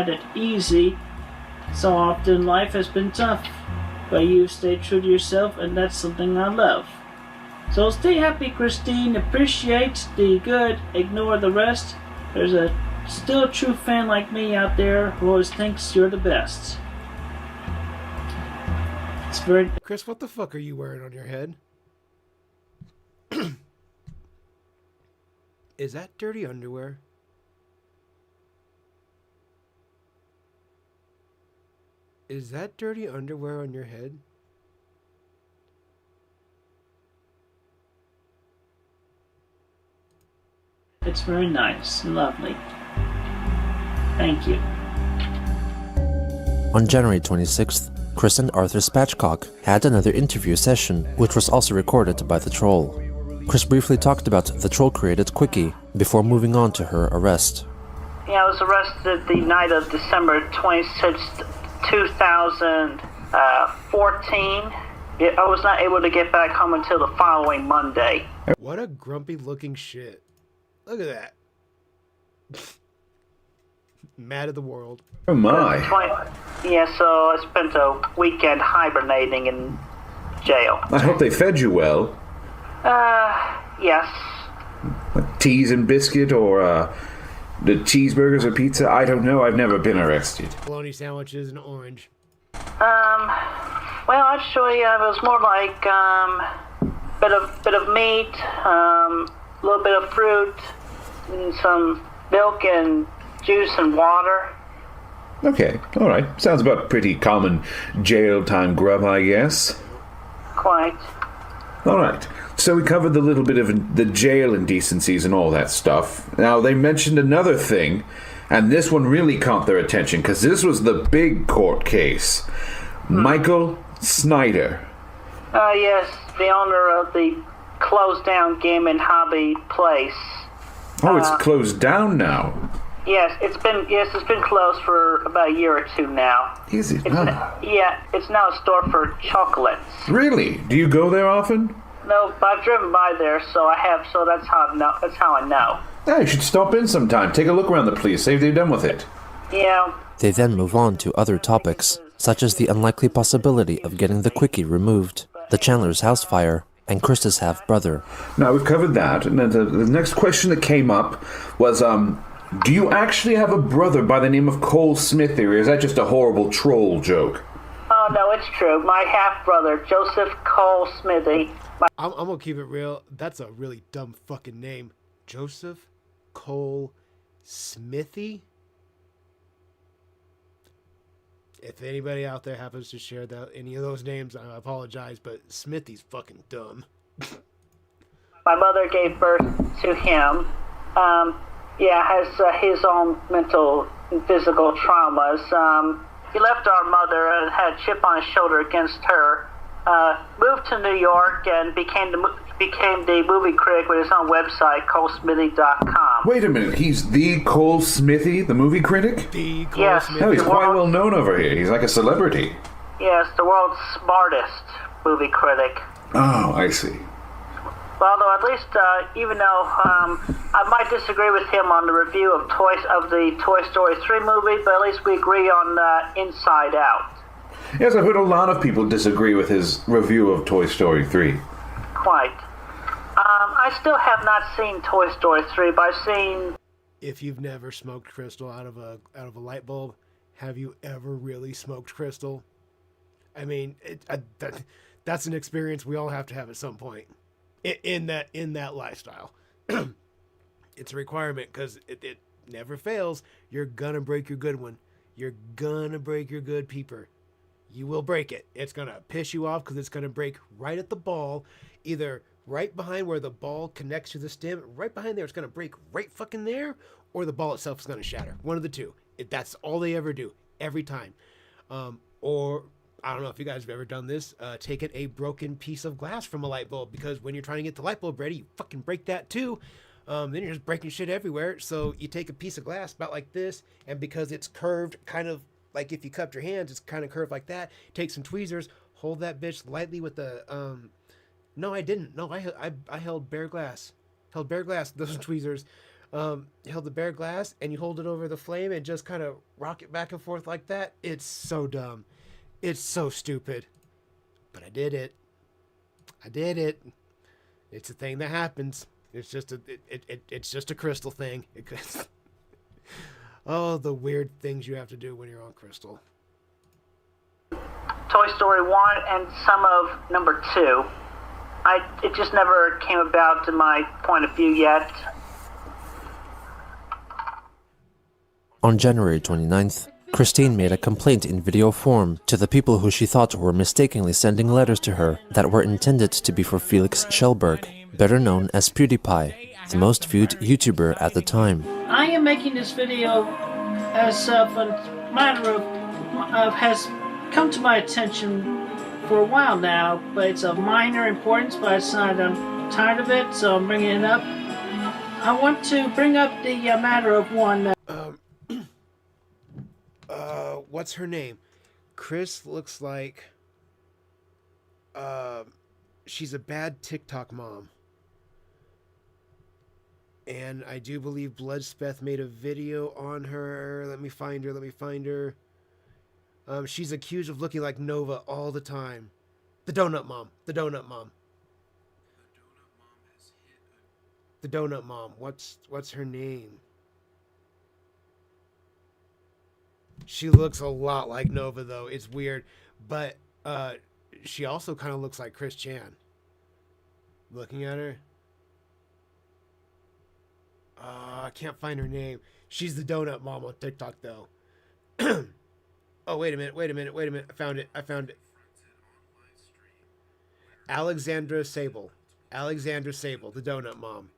it easy. So often life has been tough, but you've stayed true to yourself, and that's something I love. So stay happy, Christine. Appreciate the good, ignore the rest. There's a still true fan like me out there who always thinks you're the best. It's very... Chris, what the fuck are you wearing on your head? Is that dirty underwear? Is that dirty underwear on your head? It's very nice and lovely. Thank you. On January 26th, Chris and Arthur Spatchcock had another interview session, which was also recorded by the Troll. Chris briefly talked about the Troll-created Quickie before moving on to her arrest. Yeah, I was arrested the night of December 26th, 2014. I was not able to get back home until the following Monday. What a grumpy looking shit. Look at that. Mad at the world. Oh my. Yeah, so I spent a weekend hibernating in jail. I hope they fed you well. Yes. teas and biscuit or the cheeseburgers or pizza? I don't know. I've never been arrested. Bologna sandwiches and orange. Well, actually, it was more like bit of meat, a little bit of fruit, and some milk and juice and water. Okay, all right. Sounds about pretty common jail time grub, I guess. Quite. All right. So we covered the little bit of the jail indecencies and all that stuff. Now, they mentioned another thing, and this one really caught their attention, because this was the big court case. Michael Snyder. Yes, the owner of the closed-down game and hobby place. Oh, it's closed down now. Yes, it's been closed for about a year or two now. Is it? Yeah, it's now a store for chocolates. Really? Do you go there often? No, but I've driven by there, so I have. So that's how I know. That's how I know. Yeah, you should stop in sometime. Take a look around the place. See if they're done with it. Yeah. They then move on to other topics, such as the unlikely possibility of getting the quickie removed, the Chandler's house fire, and Krista's half-brother. Now, we've covered that, and then the next question that came up was, do you actually have a brother by the name of Cole Smithy, or is that just a horrible troll joke? Oh, no, it's true. My half-brother, Joseph Cole Smithy. I'm gonna keep it real. That's a really dumb fucking name. Joseph Cole Smithy? If anybody out there happens to share any of those names, I apologize, but Smithy's fucking dumb. My mother gave birth to him. Has his own mental and physical traumas. He left our mother and had a chip on his shoulder against her. Moved to New York and became the movie critic with his own website, colesmithy.com. Wait a minute, he's the Cole Smithy, the movie critic? The Cole Yes. Smithy. Oh, he's quite well known over here. He's like a celebrity. Yes, the world's smartest movie critic. Oh, I see. Although at least, even though I might disagree with him on the review of the Toy Story 3 movie, but at least we agree on Inside Out. Yes, I've heard a lot of people disagree with his review of Toy Story 3. Quite. I still have not seen Toy Story 3, but I've seen... If you've never smoked crystal out of a light bulb, have you ever really smoked crystal? I mean, that's an experience we all have to have at some point in that lifestyle. It's a requirement because it never fails. You're gonna break your good one. You're gonna break your good peeper. You will break it. It's gonna piss you off because it's gonna break right at the ball, either right behind where the ball connects to the stem, right behind there. It's gonna break right fucking there, or the ball itself is gonna shatter. One of the two. That's all they ever do every time. Or I don't know if you guys have ever done this, taken a broken piece of glass from a light bulb, because when you're trying to get the light bulb ready, you fucking break that too. Then you're just breaking shit everywhere. So you take a piece of glass about like this, and because it's curved, kind of like if you cupped your hands, it's kind of curved like that. Take some tweezers, hold that bitch lightly with the, no, I didn't. No, I held bare glass. Held bare glass, those tweezers. Held the bare glass, and you hold it over the flame and just kind of rock it back and forth like that. It's so dumb. It's so stupid. But I did it. I did it. It's a thing that happens. It's just it's just a crystal thing. Oh, the weird things you have to do when you're on crystal. Toy Story 1 and some of number 2. It just never came about to my point of view yet. On January 29th, Christine made a complaint in video form to the people who she thought were mistakenly sending letters to her that were intended to be for Felix Schellberg, better known as PewDiePie, the most viewed YouTuber at the time. I am making this video as a matter of has come to my attention for a while now, but it's of minor importance, but it's not, I'm tired of it, so I'm bringing it up. I want to bring up the matter of one... What's her name? Chris looks like... she's a bad TikTok mom. And I do believe Bloodspeth made a video on her. Let me find her. She's accused of looking like Nova all the time. The Donut Mom. The donut mom. What's her name? She looks a lot like Nova though. It's weird, but she also kind of looks like Chris Chan. Looking at her, I can't find her name. She's the donut mom on TikTok though. Oh, wait a minute. I found it. Alexandra Sable, the donut mom.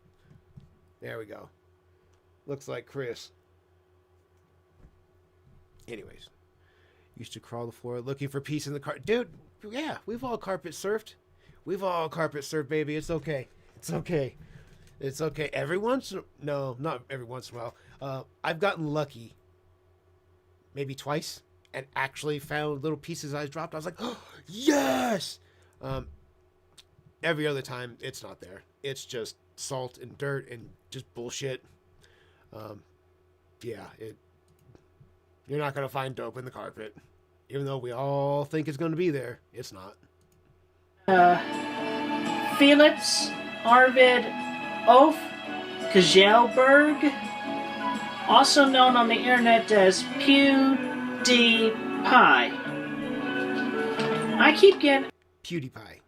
There we go. Looks like Chris. Anyways, used to crawl the floor looking for peace in the car. Dude, yeah, we've all carpet surfed. Baby. It's okay. No, not every once in a while. I've gotten lucky maybe twice and actually found little pieces I dropped. I was like, oh, yes! Every other time, it's not there. It's just salt and dirt and just bullshit. You're not going to find dope in the carpet. Even though we all think it's going to be there, it's not. Felix Arvid Ulf Kjelberg, also known on the internet as PewDiePie. I keep getting... PewDiePie.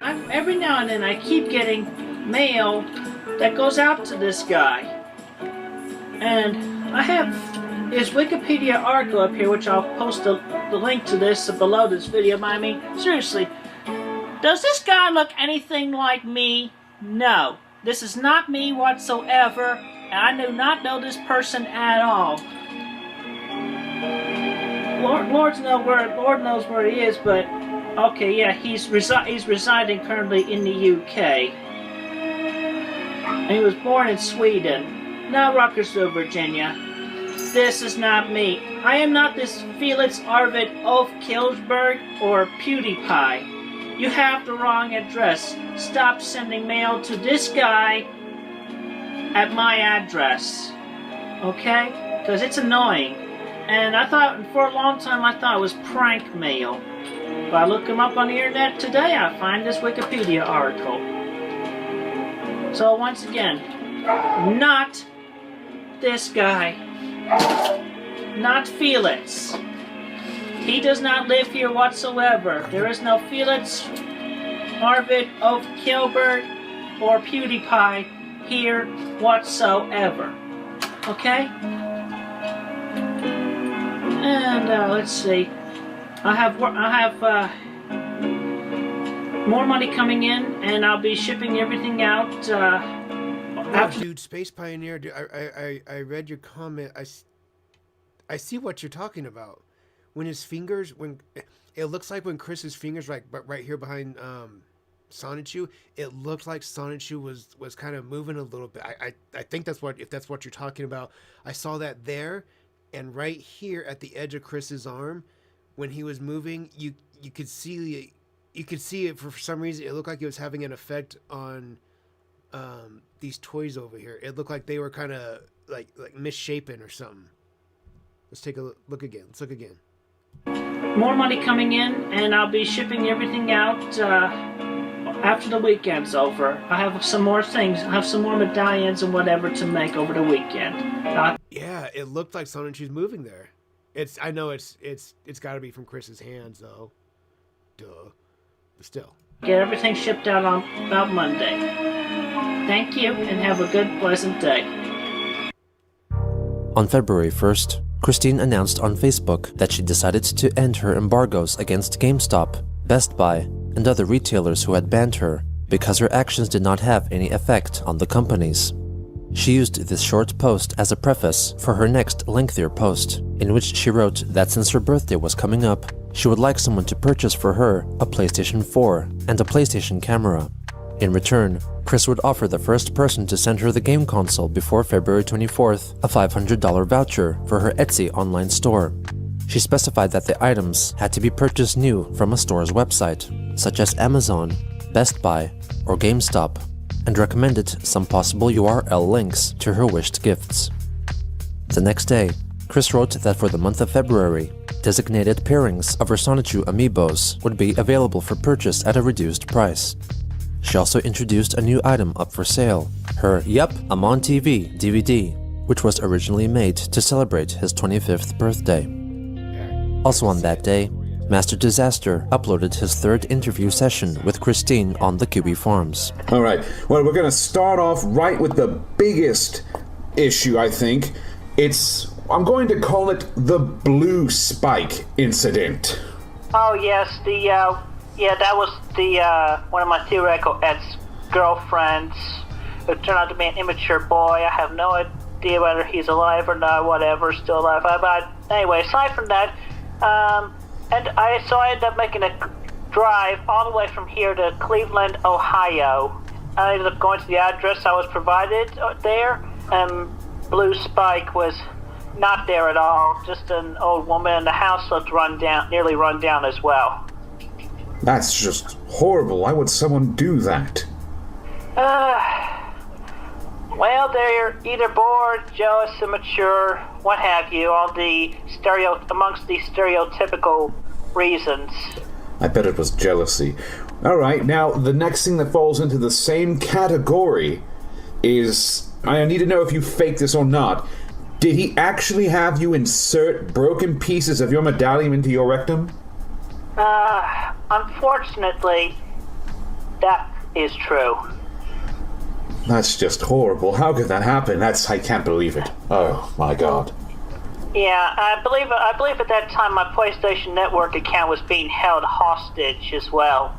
Every now and then I keep getting mail that goes out to this guy. And I have his Wikipedia article up here, which I'll post the link to this below this video. But I mean, seriously, does this guy look anything like me? No. This is not me whatsoever, and I do not know this person at all. Lord knows where he is, but okay, yeah, he's residing currently in the UK. And he was born in Sweden, not Ruckersville, Virginia. This is not me. I am not this Felix Arvid Ulf Kjelberg or PewDiePie. You have the wrong address. Stop sending mail to this guy at my address. Okay? Because it's annoying. And I thought, for a long time, I thought it was prank mail. If I look him up on the internet today, I find this Wikipedia article. So once again, not this guy. Not Felix. He does not live here whatsoever. There is no Felix Arvid Ulf Kjelberg or PewDiePie here whatsoever. Okay? And let's see. I have more money coming in, and I'll be shipping everything out. Dude, Space Pioneer. Dude, I read your comment. I see what you're talking about. When his fingers, it looks like when Chris's fingers right here behind Sonichu, it looked like Sonichu was kind of moving a little bit. I think if that's what you're talking about. I saw that there, and right here at the edge of Chris's arm, when he was moving, you could see it for some reason. It looked like it was having an effect on these toys over here. It looked like they were kind of like misshapen or something. Let's take a look again. Let's look again. More money coming in, and I'll be shipping everything out after the weekend's over. I have some more things. I have some more medallions and whatever to make over the weekend. Yeah, it looked like Sonichu's moving there. I know it's got to be from Chris's hands though. Duh. But still. Get everything shipped out on about Monday. Thank you, and have a good, pleasant day. On February 1st, Christine announced on Facebook that she decided to end her embargoes against GameStop, Best Buy, and other retailers who had banned her because her actions did not have any effect on the companies. She used this short post as a preface for her next lengthier post, in which she wrote that since her birthday was coming up, she would like someone to purchase for her a PlayStation 4 and a PlayStation camera. In return, Chris would offer the first person to send her the game console before February 24th a $500 voucher for her Etsy online store. She specified that the items had to be purchased new from a store's website, such as Amazon, Best Buy, or GameStop, and recommended some possible URL links to her wished gifts. The next day, Chris wrote that for the month of February, designated pairings of her Sonichu amiibos would be available for purchase at a reduced price. She also introduced a new item up for sale, her Yup, I'm on TV DVD, which was originally made to celebrate his 25th birthday. Also on that day, Master Disaster uploaded his third interview session with Christine on the QB Farms. All right, well, we're going to start off right with the biggest issue, I think. I'm going to call it the Blue Spike incident. Oh, yes, that was one of my theoretical ex-girlfriends who turned out to be an immature boy. I have no idea whether he's alive or not, whatever, still alive. But anyway, aside from that, I ended up making a drive all the way from here to Cleveland, Ohio. I ended up going to the address I was provided there, and Blue Spike was not there at all. Just an old woman, and the house looked nearly run down as well. That's just horrible. Why would someone do that? Well, they're either bored, jealous, immature, what have you, amongst the stereotypical reasons. I bet it was jealousy. All right, now the next thing that falls into the same category is, I need to know if you faked this or not. Did he actually have you insert broken pieces of your medallion into your rectum? Unfortunately, that is true. That's just horrible. How could that happen? I can't believe it. Oh, my God. Yeah, I believe at that time my PlayStation Network account was being held hostage as well.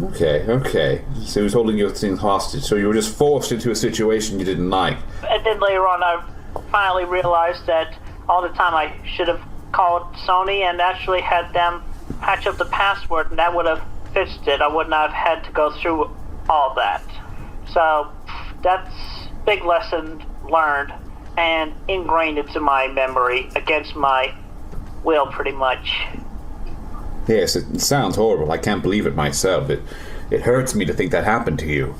Okay. So he was holding your thing hostage, so you were just forced into a situation you didn't like. And then later on I finally realized that all the time I should have called Sony and actually had them patch up the password, and that would have fixed it. I would not have had to go through all that. So that's big lesson learned and ingrained into my memory against my will, pretty much. Yes, it sounds horrible. I can't believe it myself. It hurts me to think that happened to you.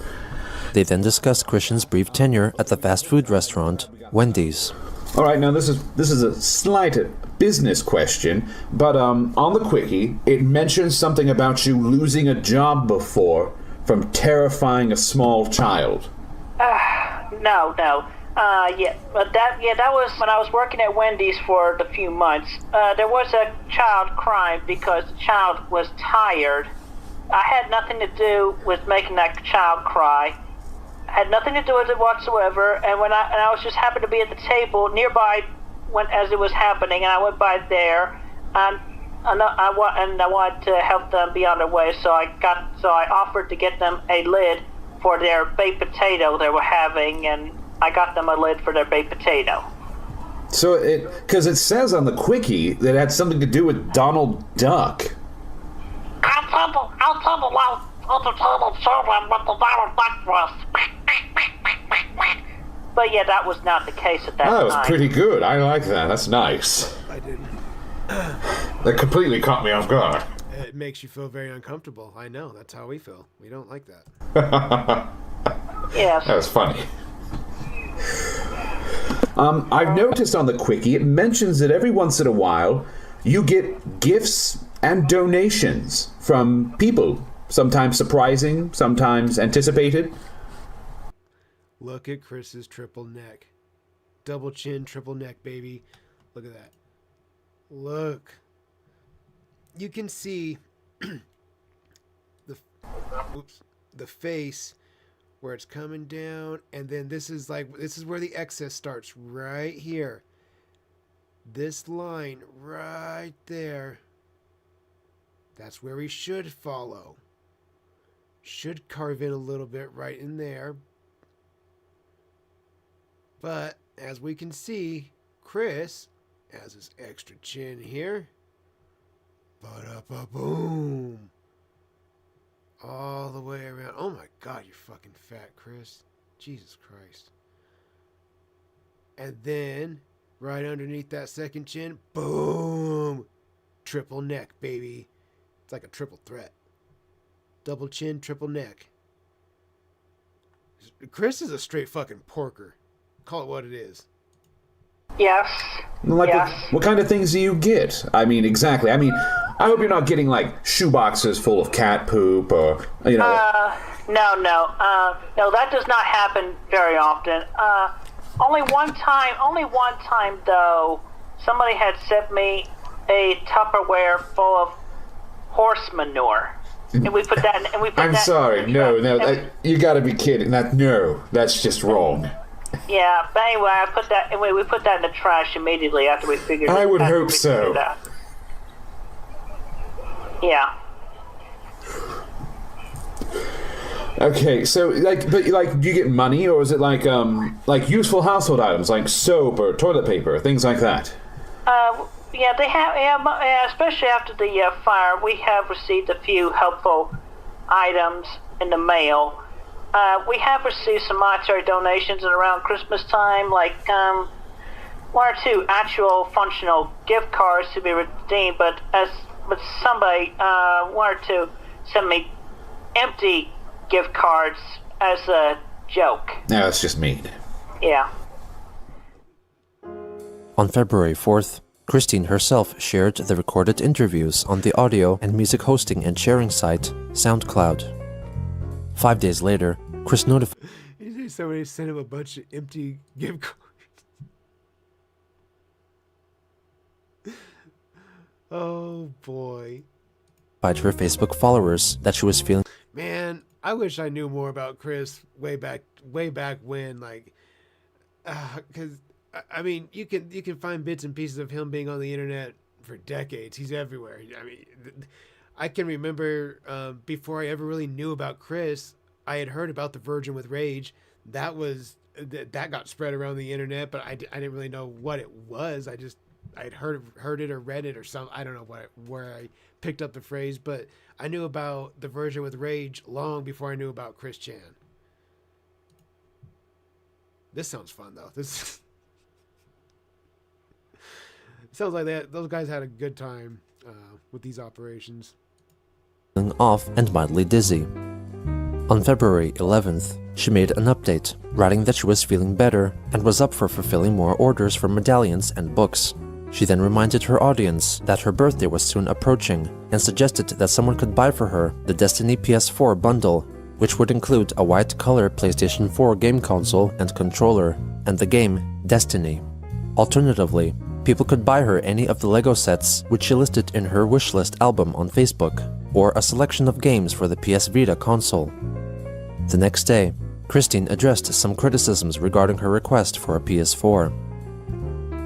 They then discussed Christian's brief tenure at the fast food restaurant, Wendy's. All right, now this is a slight business question, but on the quickie, it mentions something about you losing a job before from terrifying a small child. No. That was when I was working at Wendy's for the few months. There was a child crying because the child was tired. I had nothing to do with making that child cry. I had nothing to do with it whatsoever. And I was just happened to be at the table nearby as it was happening, and I went by there, and I wanted to help them be on their way. So I offered to get them a lid for their baked potato they were having, and I got them a lid for their baked potato. So because it says on the quickie that it had something to do with Donald Duck. I'll tell you now, entertaining children what the Donald Duck was. But yeah, that was not the case at that time. That was pretty good. I like that. That's nice. I didn't. That completely caught me off guard. It makes you feel very uncomfortable. I know. That's how we feel. We don't like that. Yes. That was funny. I've noticed on the quickie, it mentions that every once in a while, you get gifts and donations from people. Sometimes surprising, sometimes anticipated. Look at Chris's triple neck. Double chin, triple neck, baby. Look at that. Look. You can see the face where it's coming down, and then this is where the excess starts, right here. This line right there. That's where we should follow. Should carve in a little bit right in there. But as we can see, Chris has his extra chin here. Ba-da-ba-boom. All the way around. Oh my God, you're fucking fat, Chris. Jesus Christ. And then, right underneath that second chin, boom. Triple neck, baby. It's like a triple threat. Double chin, triple neck. Chris is a straight fucking porker. Call it what it is. Yes. What kind of things do you get? I mean, exactly. I mean, I hope you're not getting like shoeboxes full of cat poop or, you know. No, that does not happen very often. Only one time though, somebody had sent me a Tupperware full of horse manure, and we put that. I'm sorry, no, you got to be kidding. That's just wrong. Yeah, but anyway, we put that in the trash immediately after we figured. I would hope so. Yeah. Okay, so do you get money, or is it like useful household items like soap or toilet paper, things like that? Yeah, they have. Yeah, especially after the fire, we have received a few helpful items in the mail. We have received some monetary donations around Christmas time, like one or two actual functional gift cards to be redeemed. But somebody, one or two, sent me empty gift cards as a joke. No, that's just mean. Yeah. On February 4th, Christine herself shared the recorded interviews on the audio and music hosting and sharing site SoundCloud. 5 days later, Chris notified somebody sent him a bunch of empty gift cards. Oh boy. her Facebook followers that she was feeling. Man, I wish I knew more about Chris way back when, like, because I mean, you can find bits and pieces of him being on the internet for decades. He's everywhere. I mean, I can remember before I ever really knew about Chris, I had heard about the Virgin with Rage. That got spread around the internet, but I didn't really know what it was. I'd heard it or read it or something. I don't know where I picked up the phrase, but I knew about the Virgin with Rage long before I knew about Chris Chan. This sounds fun though. This sounds like those guys had a good time with these operations. Off and mildly dizzy. On February 11th, she made an update, writing that she was feeling better and was up for fulfilling more orders for medallions and books. She then reminded her audience that her birthday was soon approaching and suggested that someone could buy for her the Destiny PS4 bundle, which would include a white color PlayStation 4 game console and controller, and the game Destiny. Alternatively, people could buy her any of the Lego sets which she listed in her wishlist album on Facebook, or a selection of games for the PS Vita console. The next day, Christine addressed some criticisms regarding her request for a PS4.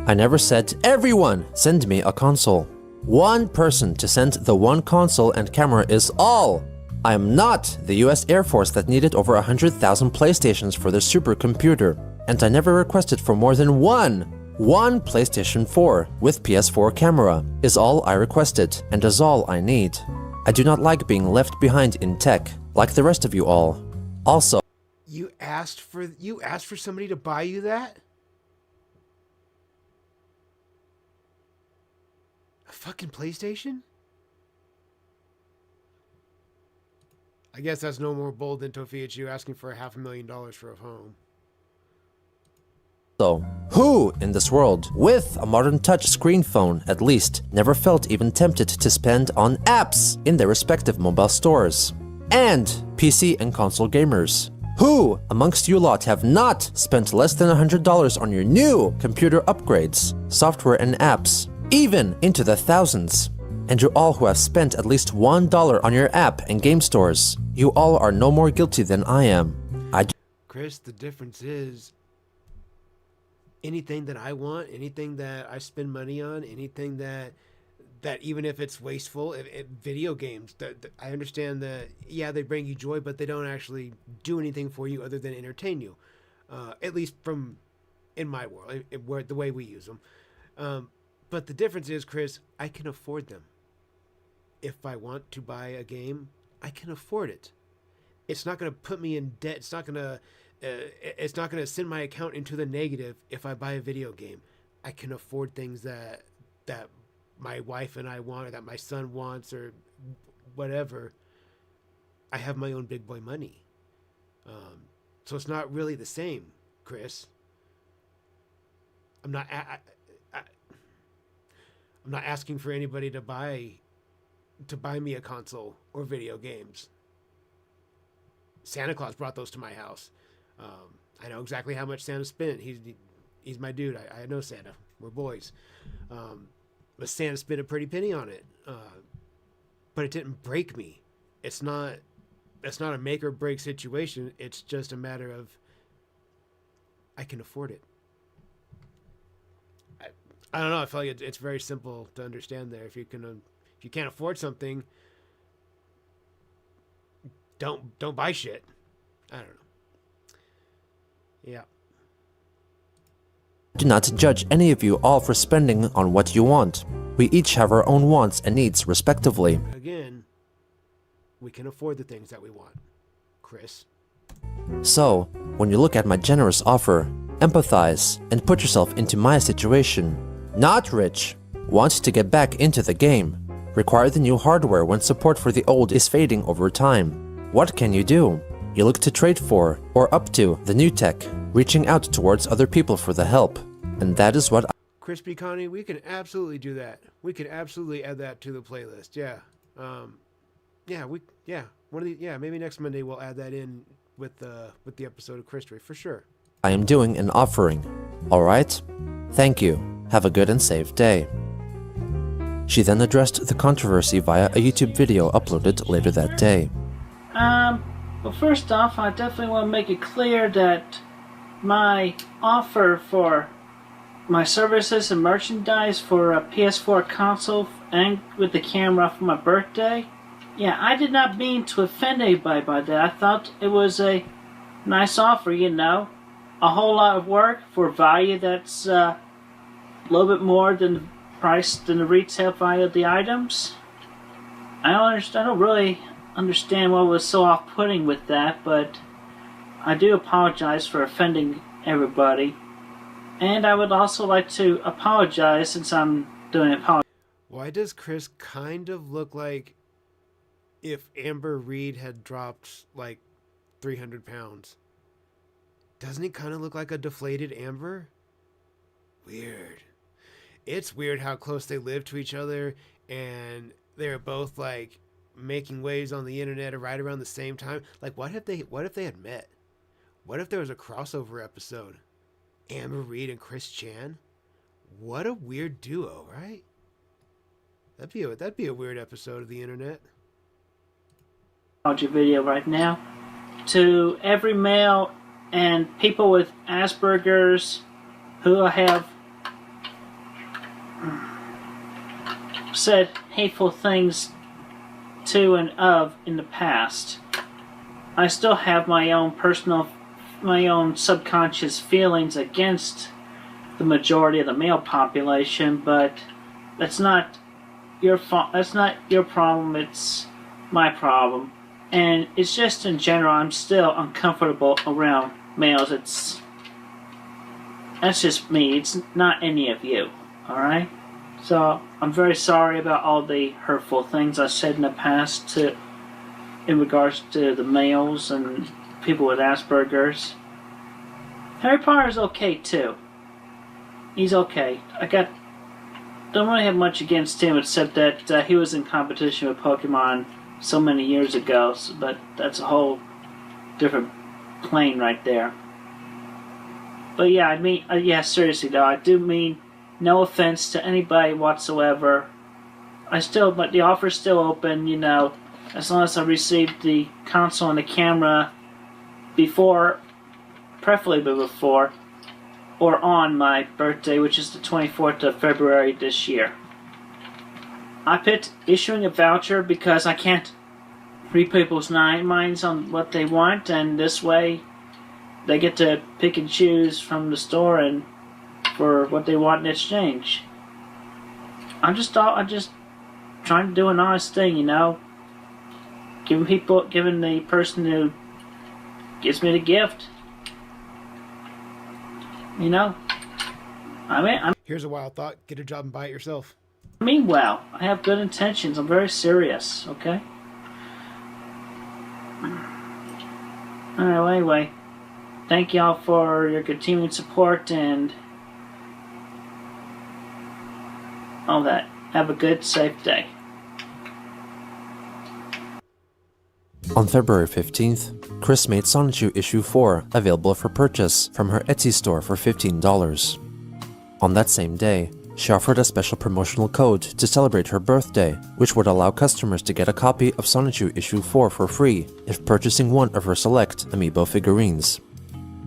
I never said, "Everyone, send me a console. One person to send the one console and camera is all. I am not the US Air Force that needed over 100,000 PlayStations for their supercomputer, and I never requested for more than one PlayStation 4 with PS4 camera is all I requested and is all I need. I do not like being left behind in tech, like the rest of you all. Also..." You asked for somebody to buy you that? A fucking PlayStation? I guess that's no more bold than Tofiichu asking for $500,000 for a home. So, who in this world, with a modern touch-screen phone at least, never felt even tempted to spend on apps in their respective mobile stores? And PC and console gamers. Who amongst you lot have not spent less than $100 on your new computer upgrades, software and apps, even into the thousands? And you all who have spent at least $1 on your app and game stores, you all are no more guilty than I am. Chris, the difference is anything that I want, anything that I spend money on, anything that even if it's wasteful, video games, I understand that, yeah, they bring you joy, but they don't actually do anything for you other than entertain you. At least in my world, the way we use them. But the difference is, Chris, I can afford them. If I want to buy a game, I can afford it. It's not going to put me in debt. It's not going to send my account into the negative if I buy a video game. I can afford things that my wife and I want, or that my son wants, or whatever. I have my own big boy money. So it's not really the same, Chris. I'm not asking for anybody to buy me a console or video games. Santa Claus brought those to my house. I know exactly how much Santa spent. He's my dude. I know Santa. We're boys. But Santa spent a pretty penny on it. But it didn't break me. It's not a make or break situation. It's just a matter of I can afford it. I don't know. I feel like it's very simple to understand there. If you can't afford something, don't buy shit. I don't know. Yeah. Do not judge any of you all for spending on what you want. We each have our own wants and needs respectively. Again, we can afford the things that we want, Chris. So, when you look at my generous offer, empathize and put yourself into my situation. Not rich, want to get back into the game, require the new hardware when support for the old is fading over time. What can you do? You look to trade for or up to the new tech, reaching out towards other people for the help. And that is what Crispy Connie, we can absolutely do that. We can absolutely add that to the playlist. Yeah. Maybe next Monday we'll add that in with the episode of Christory for sure. I am doing an offering. Alright? Thank you. Have a good and safe day. She then addressed the controversy via a YouTube video uploaded later that day. Well, first off, I definitely want to make it clear that my offer for my services and merchandise for a PS4 console and with the camera for my birthday, yeah, I did not mean to offend anybody by that. I thought it was a nice offer, you know. A whole lot of work for value that's a little bit more than the price than the retail value of the items. I don't really understand what was so off-putting with that, but I do apologize for offending everybody. And I would also like to apologize since I'm doing it. Why does Chris kind of look like if Amber Reed had dropped like 300 pounds? Doesn't he kind of look like a deflated Amber? Weird. It's weird how close they live to each other, and they're both like making waves on the internet right around the same time. Like, what if they had met? What if there was a crossover episode? Amber Reed and Chris Chan? What a weird duo, right? That'd be a weird episode of the internet. Video right now to every male and people with Asperger's who have said hateful things to and of in the past. I still have my own subconscious feelings against the majority of the male population, but that's not your fault. That's not your problem. It's my problem, and it's just in general. I'm still uncomfortable around males. That's just me. It's not any of you. All right. So I'm very sorry about all the hurtful things I said in the past in regards to the males and people with Asperger's. Harry Potter's okay too. He's okay. Don't really have much against him except that he was in competition with Pokemon so many years ago, but that's a whole different plane right there. But yeah, I mean, seriously though, I do mean no offense to anybody whatsoever. But the offer's still open, you know, as long as I receive the console and the camera before, preferably before, or on my birthday, which is the 24th of February this year. I picked issuing a voucher because I can't read people's minds on what they want, and this way they get to pick and choose from the store and for what they want in exchange. I'm just trying to do an honest thing, you know. Giving the person who gives me the gift, you know. Here's a wild thought: get a job and buy it yourself. I mean, well, I have good intentions. I'm very serious. Okay. All right. Well, anyway, thank y'all for your continued support and all that. Have a good, safe day. On February 15th, Chris made Sonichu issue 4 available for purchase from her Etsy store for $15. On that same day, she offered a special promotional code to celebrate her birthday, which would allow customers to get a copy of Sonichu issue 4 for free if purchasing one of her select amiibo figurines.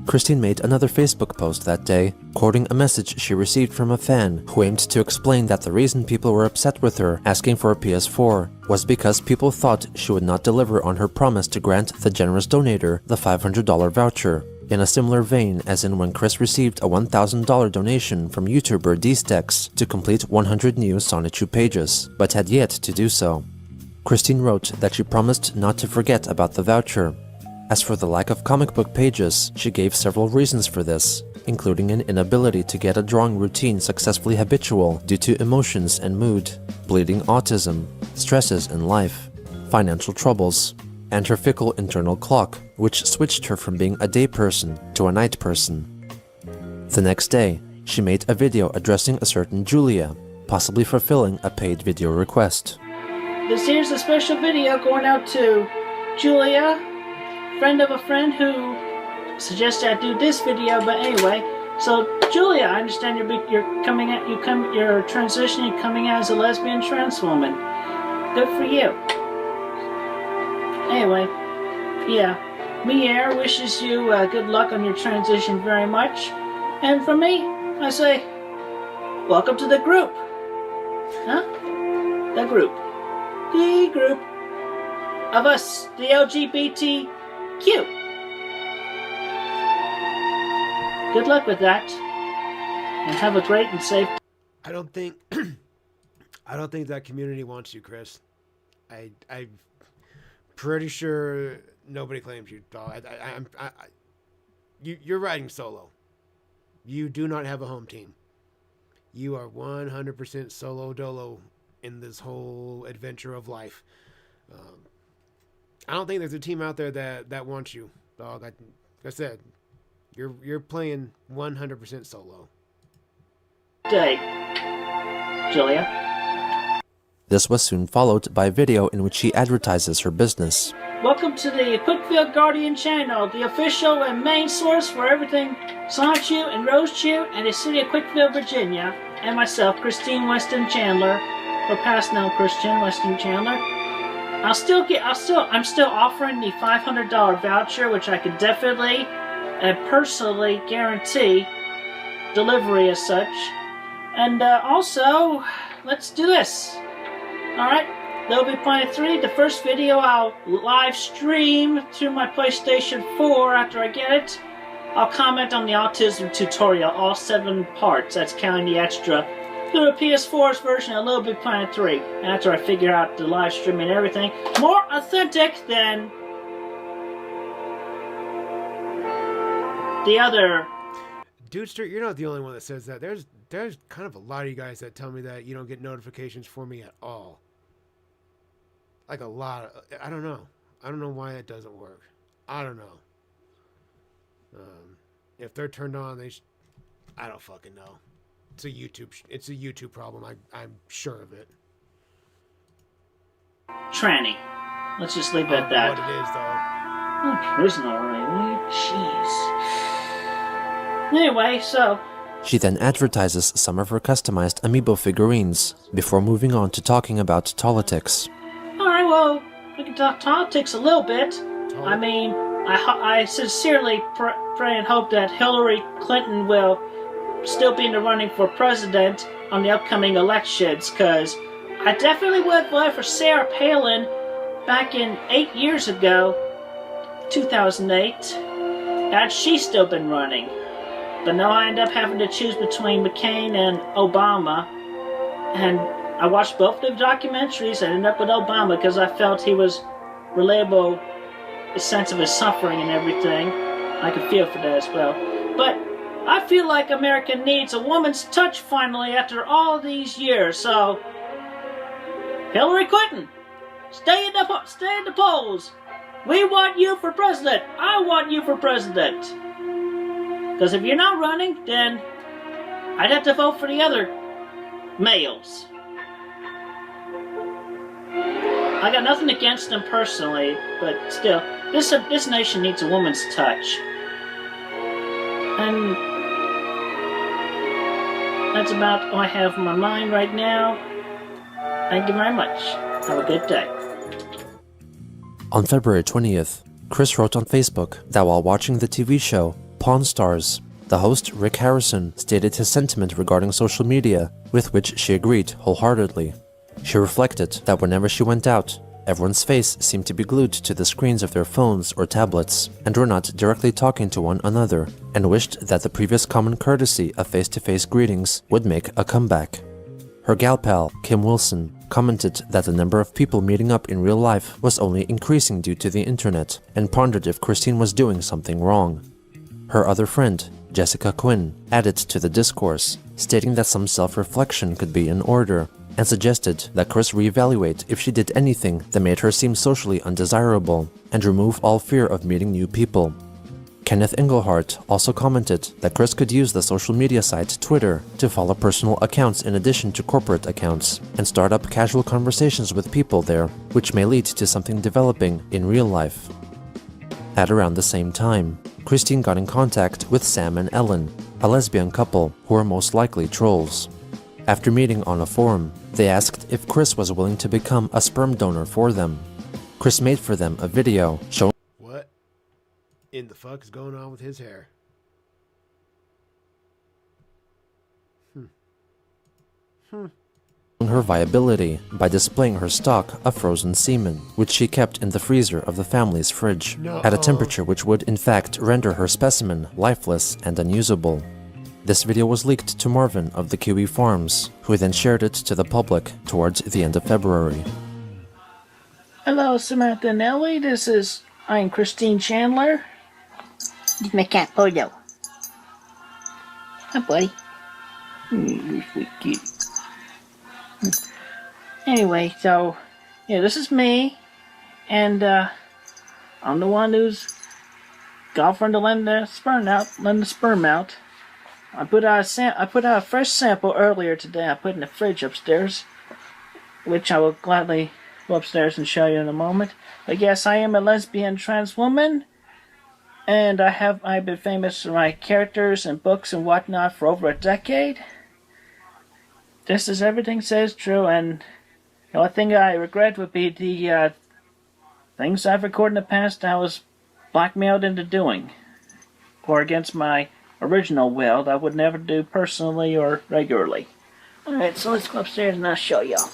Christine made another Facebook post that day, quoting a message she received from a fan who aimed to explain that the reason people were upset with her asking for a PS4 was because people thought she would not deliver on her promise to grant the generous donator the $500 voucher, in a similar vein as in when Chris received a $1,000 donation from YouTuber DStex to complete 100 new Sonichu pages, but had yet to do so. Christine wrote that she promised not to forget about the voucher. As for the lack of comic book pages, she gave several reasons for this, including an inability to get a drawing routine successfully habitual due to emotions and mood, bleeding autism, stresses in life, financial troubles, and her fickle internal clock, which switched her from being a day person to a night person. The next day, she made a video addressing a certain Julia, possibly fulfilling a paid video request. This here's a special video going out to Julia, friend of a friend who suggested I do this video, but anyway. So Julia, I understand you're transitioning, coming out as a lesbian trans woman. Good for you. Anyway, yeah, Mier wishes you good luck on your transition very much, and from me, I say, welcome to the group. Huh? The group of us, the LGBTQ. Good luck with that, and have a great and safe. I don't think that community wants you, Chris. I'm pretty sure nobody claims you, dog. You're riding solo. You do not have a home team. You are 100% solo dolo in this whole adventure of life. I don't think there's a team out there that wants you, dog. Like I said, you're playing 100% solo. Day, Julia. This was soon followed by a video in which she advertises her business. Welcome to the Quickfield Guardian channel, the official and main source for everything Sonichu and Rosechu and the city of Quickfield, Virginia, and myself, Christine Weston Chandler, or past known Christian Weston Chandler. I'm still offering the $500 voucher, which I could definitely and personally guarantee delivery as such. And also, let's do this. Alright, there'll be Planet 3. The first video I'll live stream through my PlayStation 4 after I get it. I'll comment on the autism tutorial, all 7 parts, that's counting the extra, through the PS4's version of Little Big Planet 3. After I figure out the live stream and everything, more authentic than the other. Dude Street, you're not the only one that says that. There's kind of a lot of you guys that tell me that you don't get notifications for me at all. Like a lot of, I don't know why that doesn't work. I don't know. If they're turned on, I don't fucking know. It's a YouTube problem. I'm sure of it. Tranny. Let's just leave it at that. What it is, though. Oh, prison already. Jeez. Anyway, so She then advertises some of her customized amiibo figurines, before moving on to talking about politics. Alright, well, we can talk politics a little bit. I mean, I sincerely pray and hope that Hillary Clinton will still be in the running for president on the upcoming elections, because I definitely would vote for Sarah Palin back in 8 years ago, 2008, had she still been running. But now I end up having to choose between McCain and Obama, and I watched both the documentaries and ended up with Obama because I felt he was relatable, the sense of his suffering and everything. I could feel for that as well. But I feel like America needs a woman's touch finally after all these years, so Hillary Clinton, stay in the polls. We want you for president. I want you for president. Because if you're not running, then I'd have to vote for the other males. I got nothing against them personally, but still, this nation needs a woman's touch. And that's about all I have on my mind right now. Thank you very much. Have a good day. On February 20th, Chris wrote on Facebook that while watching the TV show Pawn Stars, the host Rick Harrison stated his sentiment regarding social media, with which she agreed wholeheartedly. She reflected that whenever she went out, everyone's face seemed to be glued to the screens of their phones or tablets, and were not directly talking to one another, and wished that the previous common courtesy of face-to-face greetings would make a comeback. Her gal pal, Kim Wilson, commented that the number of people meeting up in real life was only increasing due to the internet, and pondered if Christine was doing something wrong. Her other friend, Jessica Quinn, added to the discourse, stating that some self-reflection could be in order, and suggested that Chris reevaluate if she did anything that made her seem socially undesirable, and remove all fear of meeting new people. Kenneth Engelhart also commented that Chris could use the social media site Twitter to follow personal accounts in addition to corporate accounts, and start up casual conversations with people there, which may lead to something developing in real life. At around the same time, Christine got in contact with Sam and Ellen, a lesbian couple who were most likely trolls. After meeting on a forum, they asked if Chris was willing to become a sperm donor for them. Chris made for them a video showing What in the fuck is going on with his hair? her viability by displaying her stock of frozen semen, which she kept in the freezer of the family's fridge, at a temperature which would in fact render her specimen lifeless and unusable. This video was leaked to Marvin of the Kiwi Farms, who then shared it to the public towards the end of February. Hello, Samantha and Ellie. I'm Christine Chandler. This is my cat, Polo. Hi, buddy. You're sweet kitty. Anyway, so, yeah, this is me, and, I'm the one who's offering to lend the sperm out. I put out a fresh sample earlier today. I put in the fridge upstairs, which I will gladly go upstairs and show you in a moment. But yes, I am a lesbian trans woman, and I've been famous for my characters and books and whatnot for over a decade. Just as everything says true, and the only thing I regret would be the things I've recorded in the past I was blackmailed into doing, or against my original will that I would never do personally or regularly. Alright, so let's go upstairs and I'll show y'all.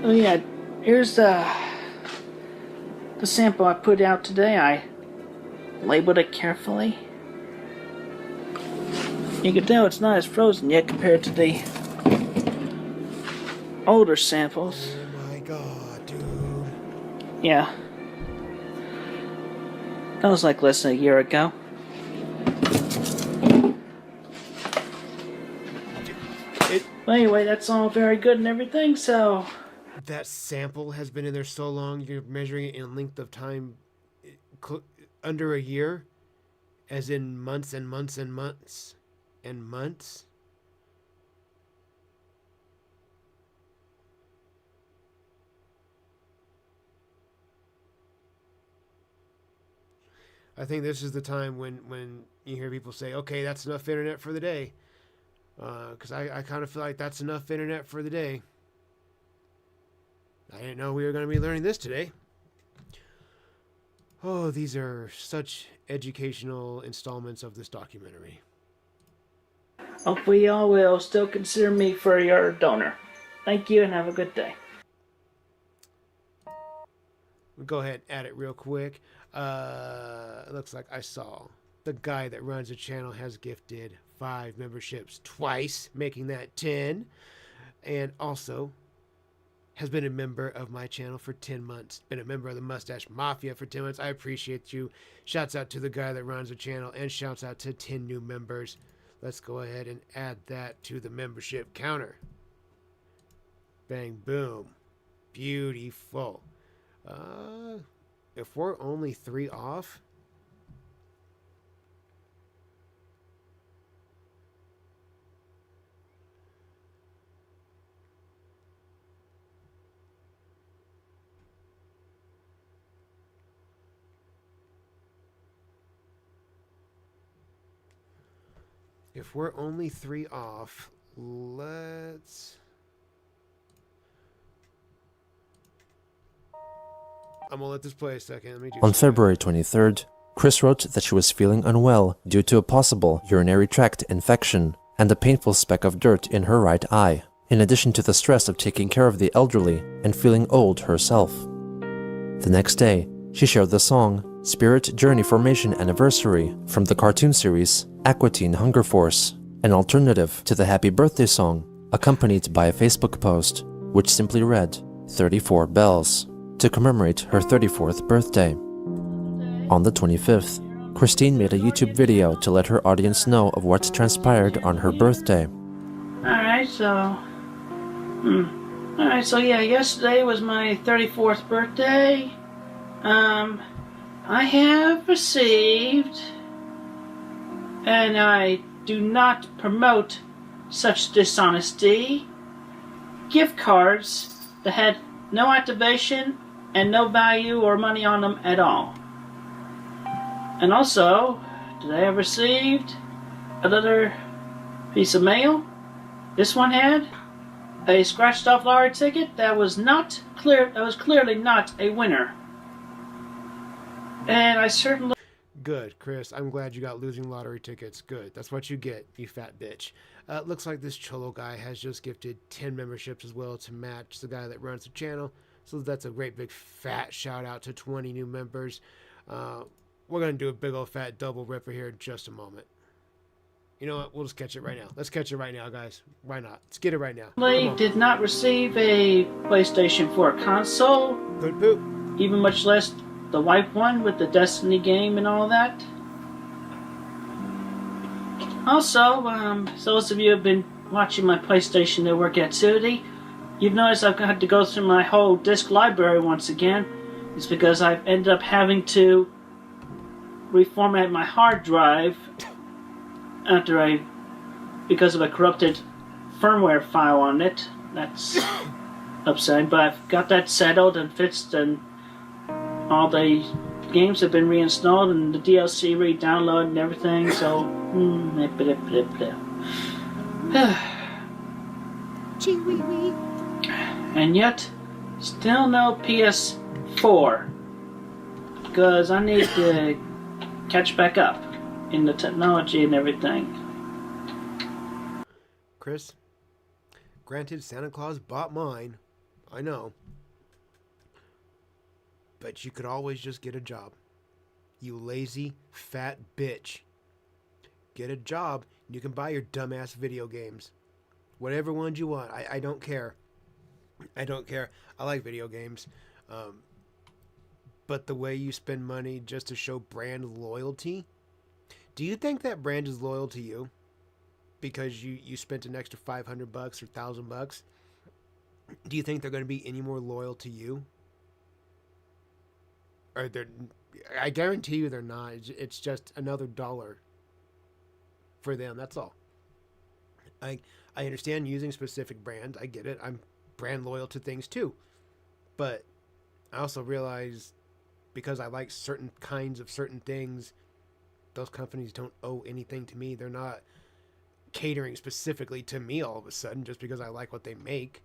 Oh yeah, here's the sample I put out today. I labeled it carefully. You can tell it's not as frozen yet compared to the older samples. Oh my god, dude. Yeah. That was like less than a year ago. But anyway, that's all very good and everything, so... That sample has been in there so long, you're measuring it in length of time under a year? As in months and months and months and months? I think this is the time when you hear people say, okay, that's enough internet for the day. Because I kind of feel like that's enough internet for the day. I didn't know we were going to be learning this today. Oh, these are such educational installments of this documentary. Hopefully y'all will still consider me for your donor. Thank you and have a good day. We'll go ahead and add it real quick. It looks like I saw the guy that runs the channel has gifted 5 memberships twice, making that 10. And also has been a member of my channel for 10 months. Been a member of the Mustache Mafia for 10 months. I appreciate you. Shouts out to the guy that runs the channel, and shouts out to 10 new members. Let's go ahead and add that to the membership counter. Bang, boom. Beautiful. If we're only 3 off, If we're only 3 off, let's... I'm gonna let this play a second. Let me do On some- February 23rd, Chris wrote that she was feeling unwell due to a possible urinary tract infection and a painful speck of dirt in her right eye, in addition to the stress of taking care of the elderly and feeling old herself. The next day, she shared the song Spirit Journey Formation Anniversary from the cartoon series Aqua Teen Hunger Force, an alternative to the Happy Birthday song, accompanied by a Facebook post which simply read 34 bells to commemorate her 34th birthday. On the 25th, Christine made a YouTube video to let her audience know of what transpired on her birthday. Alright, so yeah, yesterday was my 34th birthday. I have received, and I do not promote such dishonesty, gift cards that had no activation and no value or money on them at all. And also, today I received another piece of mail. This one had a scratched off lottery ticket that was clearly not a winner. And I certainly... Good, Chris. I'm glad you got losing lottery tickets. Good. That's what you get, you fat bitch. Looks like this Cholo guy has just gifted 10 memberships as well to match the guy that runs the channel. So that's a great big fat shout out to 20 new members. We're going to do a big old fat double ripper here in just a moment. You know what? We'll just catch it right now. Let's catch it right now, guys. Why not? Let's get it right now. did not receive a PlayStation 4 console. Good poop. Even much less the white one with the Destiny game and all that. Also, those of you who have been watching my PlayStation Network activity, you've noticed I've had to go through my whole disc library once again. It's because I've ended up having to reformat my hard drive because of a corrupted firmware file on it. That's upsetting, but I've got that settled and fixed, and all the games have been reinstalled and the DLC re-downloaded and everything, so and yet still no PS4 because I need to catch back up in the technology and everything. Chris, granted Santa Claus bought mine, I know. But you could always just get a job. You lazy, fat bitch. Get a job, and you can buy your dumbass video games. Whatever ones you want. I don't care. I don't care. I like video games. But the way you spend money just to show brand loyalty, do you think that brand is loyal to you? Because you spent an extra $500 or $1,000? Do you think they're going to be any more loyal to you? Or I guarantee you they're not. It's just another dollar for them. That's all. I understand using specific brands. I get it. I'm brand loyal to things too. But I also realize because I like certain kinds of certain things, those companies don't owe anything to me. They're not catering specifically to me all of a sudden just because I like what they make.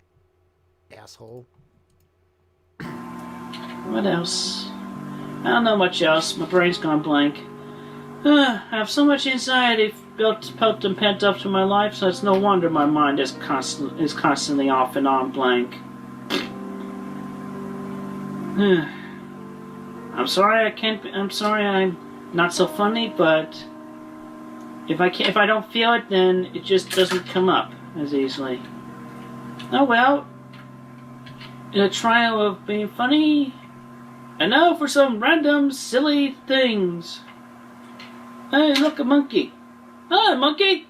Asshole. What else? I don't know much else. My brain's gone blank. I have so much anxiety built and pent up to my life, so it's no wonder my mind is constantly off and on blank. I'm sorry I'm not so funny, but if I don't feel it, then it just doesn't come up as easily. Oh well. In a trial of being funny, and now for some random silly things. Hey, look, a monkey. Hi, monkey.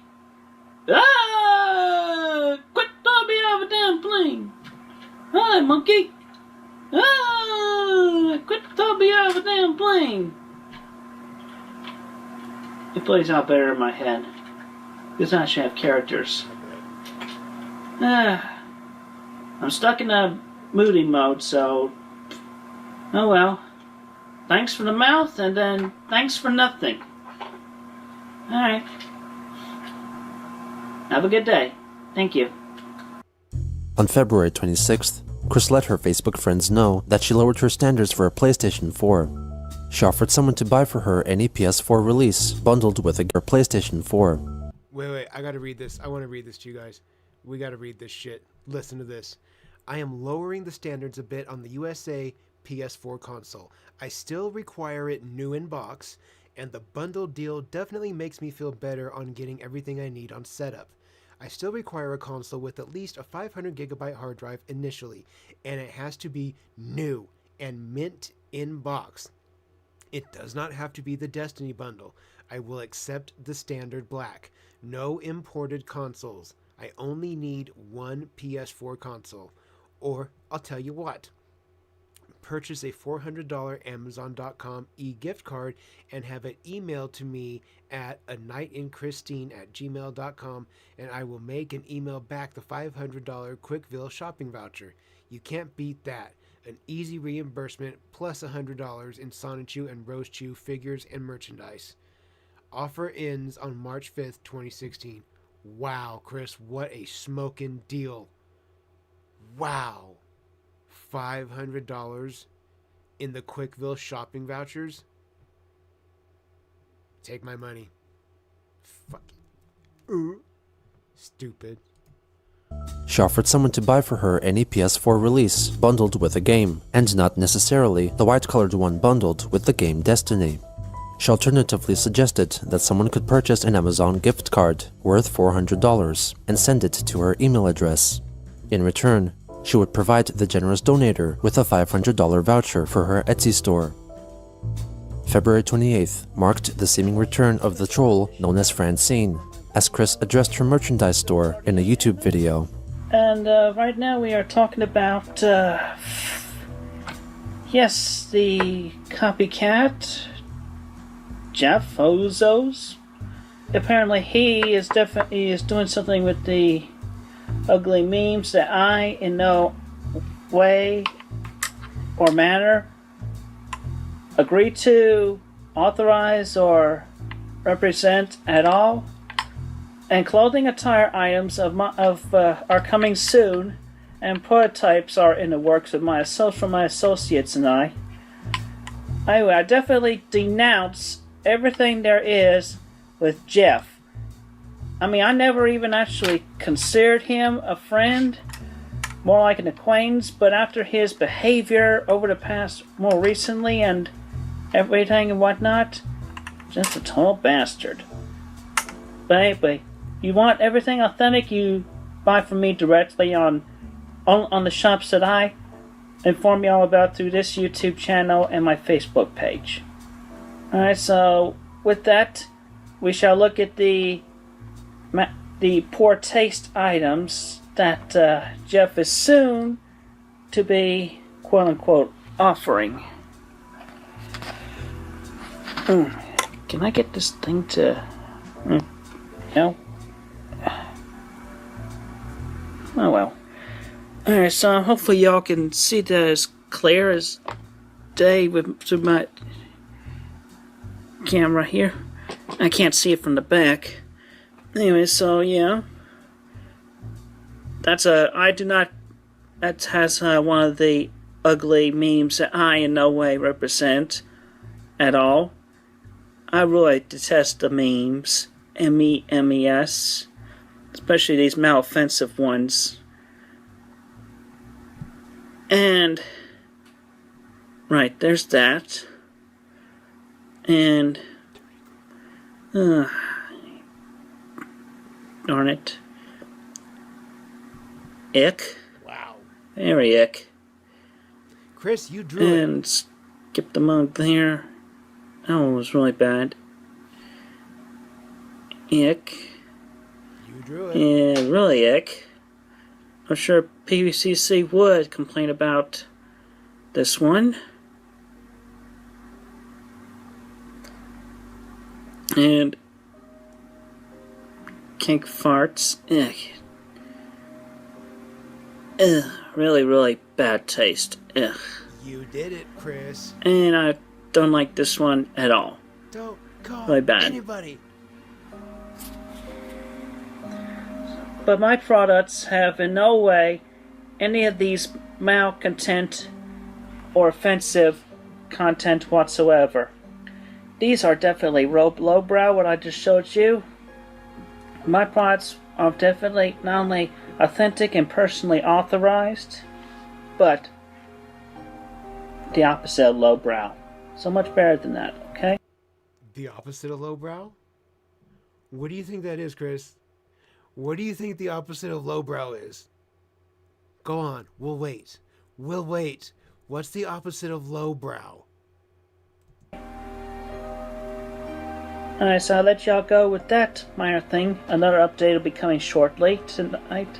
Ah! Quit throwing me off a damn plane. Hi, monkey. Ah! Quit throwing me off a damn plane. It plays out better in my head. Because I actually have characters. I'm stuck in a moody mode, so... Oh well. Thanks for the mouth, and then thanks for nothing. Alright. Have a good day. Thank you. On February 26th, Chris let her Facebook friends know that she lowered her standards for a PlayStation 4. She offered someone to buy for her any PS4 release bundled with a PlayStation 4. Wait, I gotta read this. I want to read this to you guys. We gotta read this shit. Listen to this. I am lowering the standards a bit on the USA PS4 console. I still require it new in box, and the bundle deal definitely makes me feel better on getting everything I need on setup. I still require a console with at least a 500GB hard drive initially, and it has to be new and mint in box. It does not have to be the Destiny bundle. I will accept the standard black. No imported consoles. I only need one PS4 console. Or, I'll tell you what. Purchase a $400 Amazon.com e-gift card and have it emailed to me at anightinchristine@gmail.com, and I will make and email back the $500 Quickville shopping voucher. You can't beat that. An easy reimbursement plus $100 in Sonichu and Rosechu figures and merchandise. Offer ends on March 5th, 2016. Wow, Chris, what a smoking deal. Wow. $500 in the Quickville shopping vouchers? Take my money. Fucking stupid. She offered someone to buy for her any PS4 release bundled with a game, and not necessarily the white-colored one bundled with the game Destiny. She alternatively suggested that someone could purchase an Amazon gift card worth $400 and send it to her email address. In return, she would provide the generous donator with a $500 voucher for her Etsy store. February 28th marked the seeming return of the troll known as Francine, as Chris addressed her merchandise store in a YouTube video. And right now we are talking about, yes, the copycat, Jeff Ozos. Apparently he is doing something with the ugly memes that I, in no way or manner, agree to, authorize, or represent at all. And clothing attire items are coming soon, and prototypes are in the works from my associates and I. Anyway, I definitely denounce everything there is with Jeff. I mean, I never even actually considered him a friend, more like an acquaintance, but after his behavior over the past, more recently, and everything and whatnot, just a total bastard. But anyway, you want everything authentic, you buy from me directly on the shops that I inform you all about through this YouTube channel and my Facebook page. Alright, so with that, we shall look at the poor taste items that Jeff is soon to be, quote-unquote, offering. Can I get this thing to... No? Oh well. Alright, so hopefully y'all can see that as clear as day through my camera here. I can't see it from the back. Anyway, so yeah. That has one of the ugly memes that I in no way represent at all. I really detest the memes. MEMES. Especially these maloffensive ones. And right, there's that. And darn it. Ick. Wow. Very ick. Chris, you drew it. And skip the mode there. That one was really bad. Ick. You drew it. Yeah, really ick. I'm sure PVCC would complain about this one. And kink farts. Ugh. Really, really bad taste. Ugh. You did it, Chris. And I don't like this one at all. Don't call really bad. anybody. but my products have in no way any of these malcontent or offensive content whatsoever. These are definitely lowbrow, what I just showed you. My products are definitely not only authentic and personally authorized, but the opposite of lowbrow. So much better than that, okay? The opposite of lowbrow? What do you think that is, Chris? What do you think the opposite of lowbrow is? Go on, we'll wait. We'll wait. What's the opposite of lowbrow? Alright, so I'll let y'all go with that minor thing. Another update will be coming shortly tonight.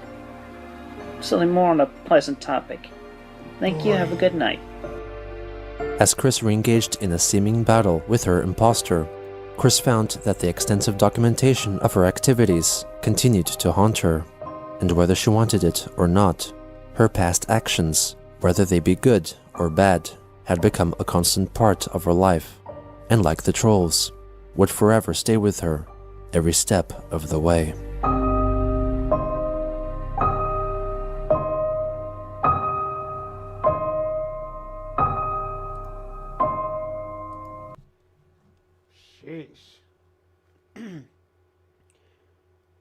Something more on a pleasant topic. Thank you, have a good night. As Chris re-engaged in a seeming battle with her imposter, Chris found that the extensive documentation of her activities continued to haunt her, and whether she wanted it or not, her past actions, whether they be good or bad, had become a constant part of her life, and like the trolls, would forever stay with her every step of the way. Sheesh.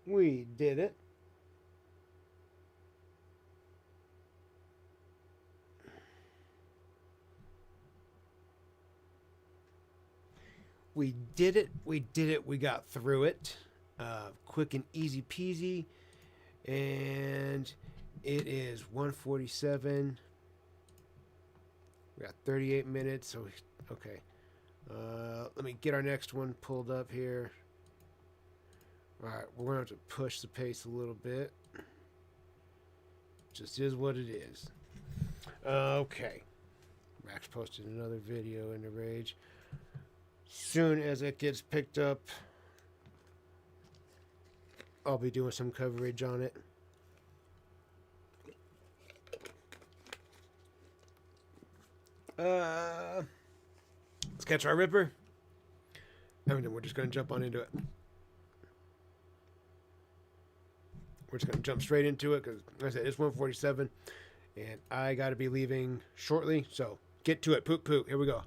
We did it. We did it. We did it. We got through it. Quick and easy peasy. And it is 1:47. We got 38 minutes. So, okay. Let me get our next one pulled up here. All right. We're going to have to push the pace a little bit. Just is what it is. Okay. Raxx posted another video in the rage. Soon as it gets picked up, I'll be doing some coverage on it. Let's catch our Ripper. And then we're just going to jump on into it. We're just going to jump straight into it because, like I said, it's 1:47 and I got to be leaving shortly. So get to it. Poop, poop. Here we go.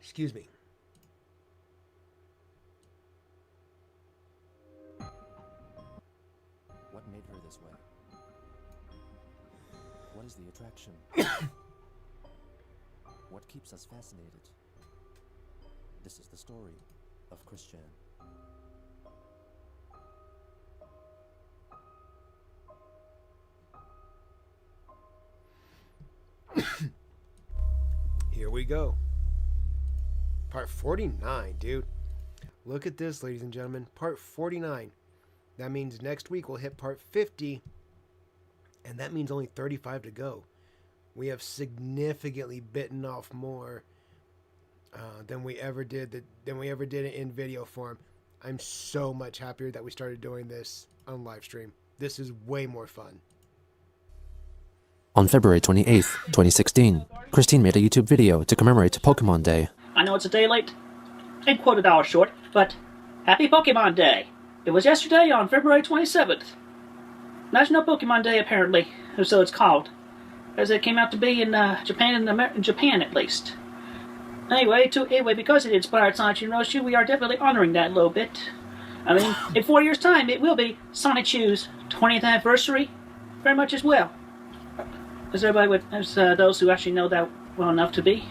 Excuse me. What made her this way? What is the attraction? What keeps us fascinated? This is the story of Christian. Here we go. Part 49, dude. Look at this, ladies and gentlemen. Part 49. That means next week we'll hit part 50. And that means only 35 to go. We have significantly bitten off more than we ever did it in video form. I'm so much happier that we started doing this on live stream. This is way more fun. On February 28th, 2016, Christine made a YouTube video to commemorate Pokemon Day. I know it's a day late and quote $1 short, but happy Pokemon Day! It was yesterday on February 27th. National Pokemon Day, apparently, or so it's called, as it came out to be in Japan, in Japan at least. Anyway, because it inspired Sonic and Roshu, we are definitely honoring that a little bit. I mean, in 4 years' time, it will be Sonic Chu's 20th anniversary, very much as well. As everybody would, as those who actually know that well enough to be.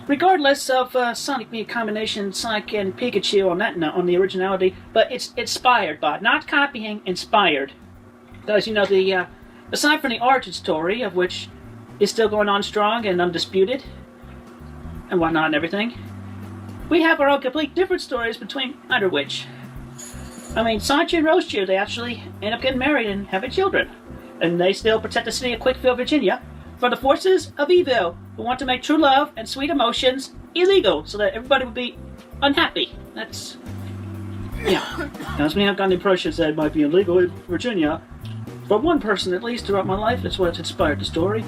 Regardless of Sonic being a combination Sonic and Pikachu on that note, on the originality, but it's inspired by, not copying, inspired. Because, you know, aside from the origin story, of which is still going on strong and undisputed, and whatnot and everything, we have our own complete different stories between either which. I mean, Sonic and Roshu, they actually end up getting married and having children. And they still protect the city of Quickfield, Virginia, for the forces of evil who want to make true love and sweet emotions illegal so that everybody would be unhappy. That's... yeah. As we have gotten the impression that it might be illegal in Virginia. For one person, at least, throughout my life, that's what inspired the story.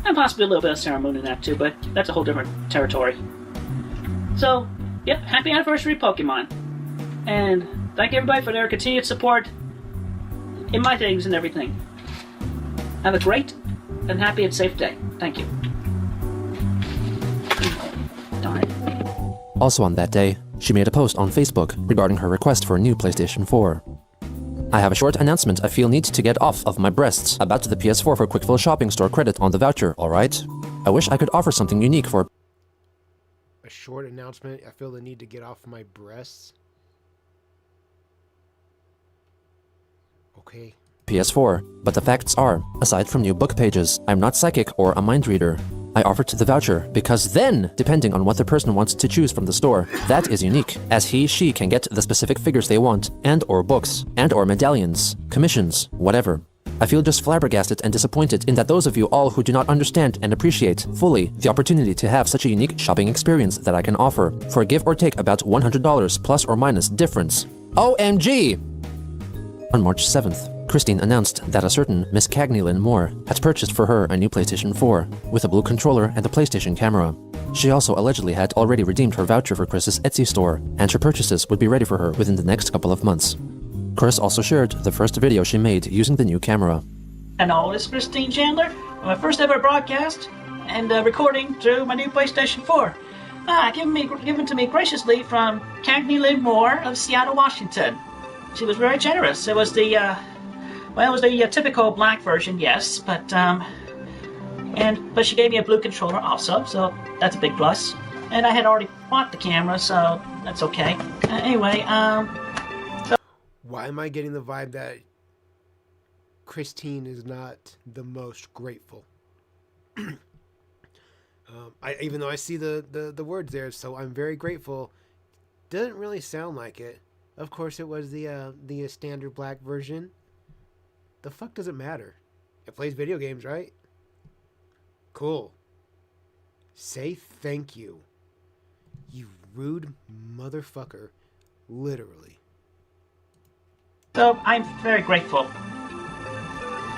And possibly a little bit of ceremony in that too, but that's a whole different territory. So, yep, happy anniversary, Pokemon. And thank everybody for their continued support in my things and everything. Have a great and happy and safe day. Thank you. Darn it. Also on that day, she made a post on Facebook regarding her request for a new PlayStation 4. I have a short announcement I feel need to get off of my breasts about the PS4 for quick fill shopping store credit on the voucher, alright? I wish I could offer something unique for... A short announcement, I feel the need to get off my breasts. Okay. PS4, but the facts are, aside from new book pages, I'm not psychic or a mind reader. I offered the voucher because then, depending on what the person wants to choose from the store, that is unique, as she can get the specific figures they want, and or books, and or medallions, commissions, whatever. I feel just flabbergasted and disappointed in that those of you all who do not understand and appreciate fully the opportunity to have such a unique shopping experience that I can offer for a give or take about $100 plus or minus difference. OMG! On March 7th, Christine announced that a certain Miss Cagney Lynn Moore had purchased for her a new PlayStation 4 with a blue controller and a PlayStation camera. She also allegedly had already redeemed her voucher for Chris's Etsy store, and her purchases would be ready for her within the next couple of months. Chris also shared the first video she made using the new camera. And all this Christine Chandler, my first ever broadcast and recording through my new PlayStation 4. Given to me graciously from Cagney Lynn Moore of Seattle, Washington. She was very generous. It was the typical black version, yes, but she gave me a blue controller also, so that's a big plus. And I had already bought the camera, so that's okay. Anyway, Why am I getting the vibe that Christine is not the most grateful? Even though I see the words there, so I'm very grateful. Doesn't really sound like it. Of course, it was the standard black version. The fuck does it matter? It plays video games, right? Cool. Say thank you. You rude motherfucker. Literally. So, I'm very grateful.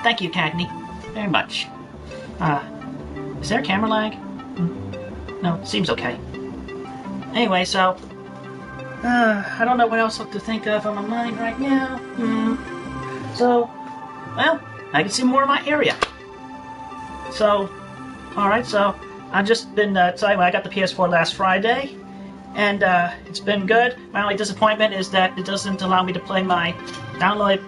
Thank you, Cagney. Very much. Is there a camera lag? No, seems okay. Anyway, so... I don't know what else to think of on my mind right now. So... well, I can see more of my area. So, alright, so I've just been, I got the PS4 last Friday, and it's been good. My only disappointment is that it doesn't allow me to play my downloaded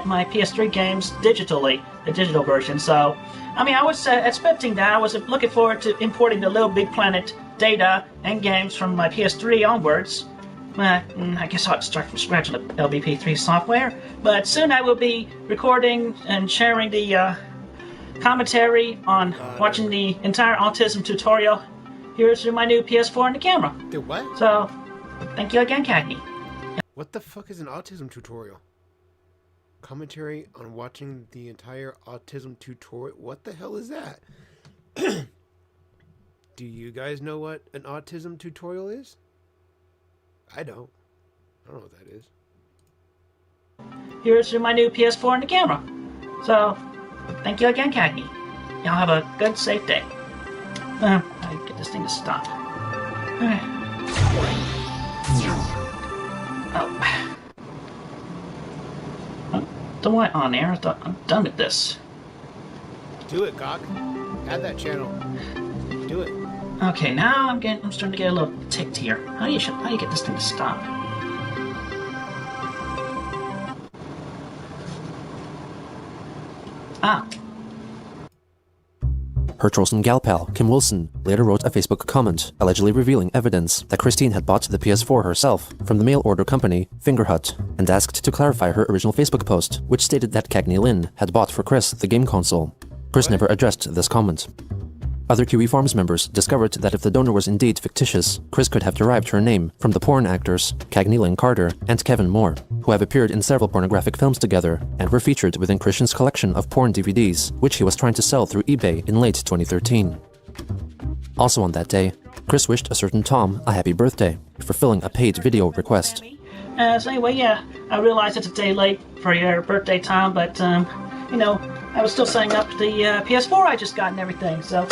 my PS3 games digitally, the digital version. So, I mean, I was expecting that. I was looking forward to importing the Little Big Planet data and games from my PS3 onwards. I guess I'll have to start from scratch on the LBP3 software, but soon I will be recording and sharing the commentary on watching the entire autism tutorial here through my new PS4 and the camera. The what? So, thank you again, Cagney. What the fuck is an autism tutorial? Commentary on watching the entire autism tutorial? What the hell is that? Do you guys know what an autism tutorial is? I don't know what that is. Here's through my new PS4 and the camera. So, thank you again, Cagney. Y'all have a good, safe day. I get this thing to stop. Don't want on air. I thought I'm done with this. Do it, Cock. Add that channel. Do it. Okay, now I'm starting to get a little ticked here. How do you get this thing to stop? Her chosen gal pal, Kim Wilson, later wrote a Facebook comment allegedly revealing evidence that Christine had bought the PS4 herself from the mail order company Fingerhut, and asked to clarify her original Facebook post, which stated that Cagney Lynn had bought for Chris the game console. Chris never addressed this comment. Other QE Farms members discovered that if the donor was indeed fictitious, Chris could have derived her name from the porn actors Cagney Lynn Carter and Kevin Moore, who have appeared in several pornographic films together and were featured within Christian's collection of porn DVDs, which he was trying to sell through eBay in late 2013. Also on that day, Chris wished a certain Tom a happy birthday, fulfilling a paid video request. So anyway, yeah, I realize it's a day late for your birthday, Tom, but, you know, I was still setting up the PS4 I just got and everything, so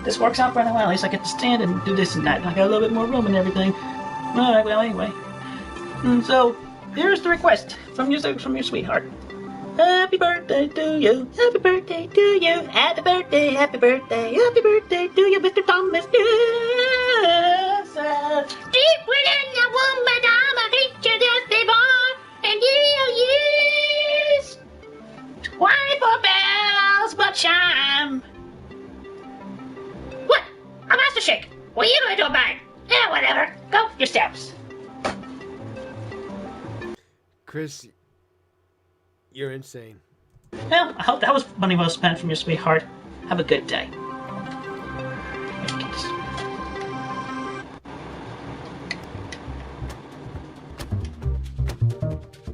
this works out pretty well. At least I get to stand and do this and that, and I got a little bit more room and everything. Alright, well, anyway. So, here's the request from your sweetheart. Happy birthday to you, happy birthday to you, happy birthday, happy birthday, happy birthday to you, Mr. Thomas. Deep within the womb, madame, a creature just be born, and you'll use 24 bells but chime. What? A master shake? What are you going to do about it? Yeah, whatever. Go yourselves. Chris, you're insane. Well, I hope that was money well spent from your sweetheart. Have a good day.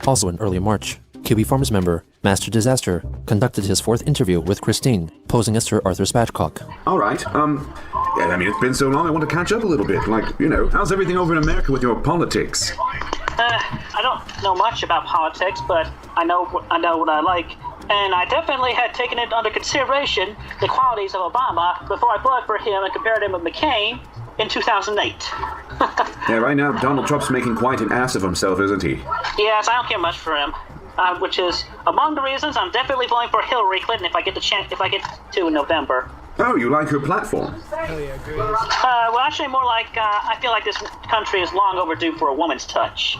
Also in early March, Kiwi Farms member Master Disaster conducted his 4th interview with Christine, posing as Sir Arthur Spatchcock. All right, yeah, I mean, it's been so long, I want to catch up a little bit. Like, you know, how's everything over in America with your politics? I don't know much about politics, but I know what I like. And I definitely had taken it under consideration, the qualities of Obama, before I voted for him and compared him with McCain in 2008. Yeah, right now, Donald Trump's making quite an ass of himself, isn't he? Yes, I don't care much for him. Which is among the reasons I'm definitely voting for Hillary Clinton if I get to in November. Oh, you like her platform? Hell yeah, great. Well, actually, more like I feel like this country is long overdue for a woman's touch.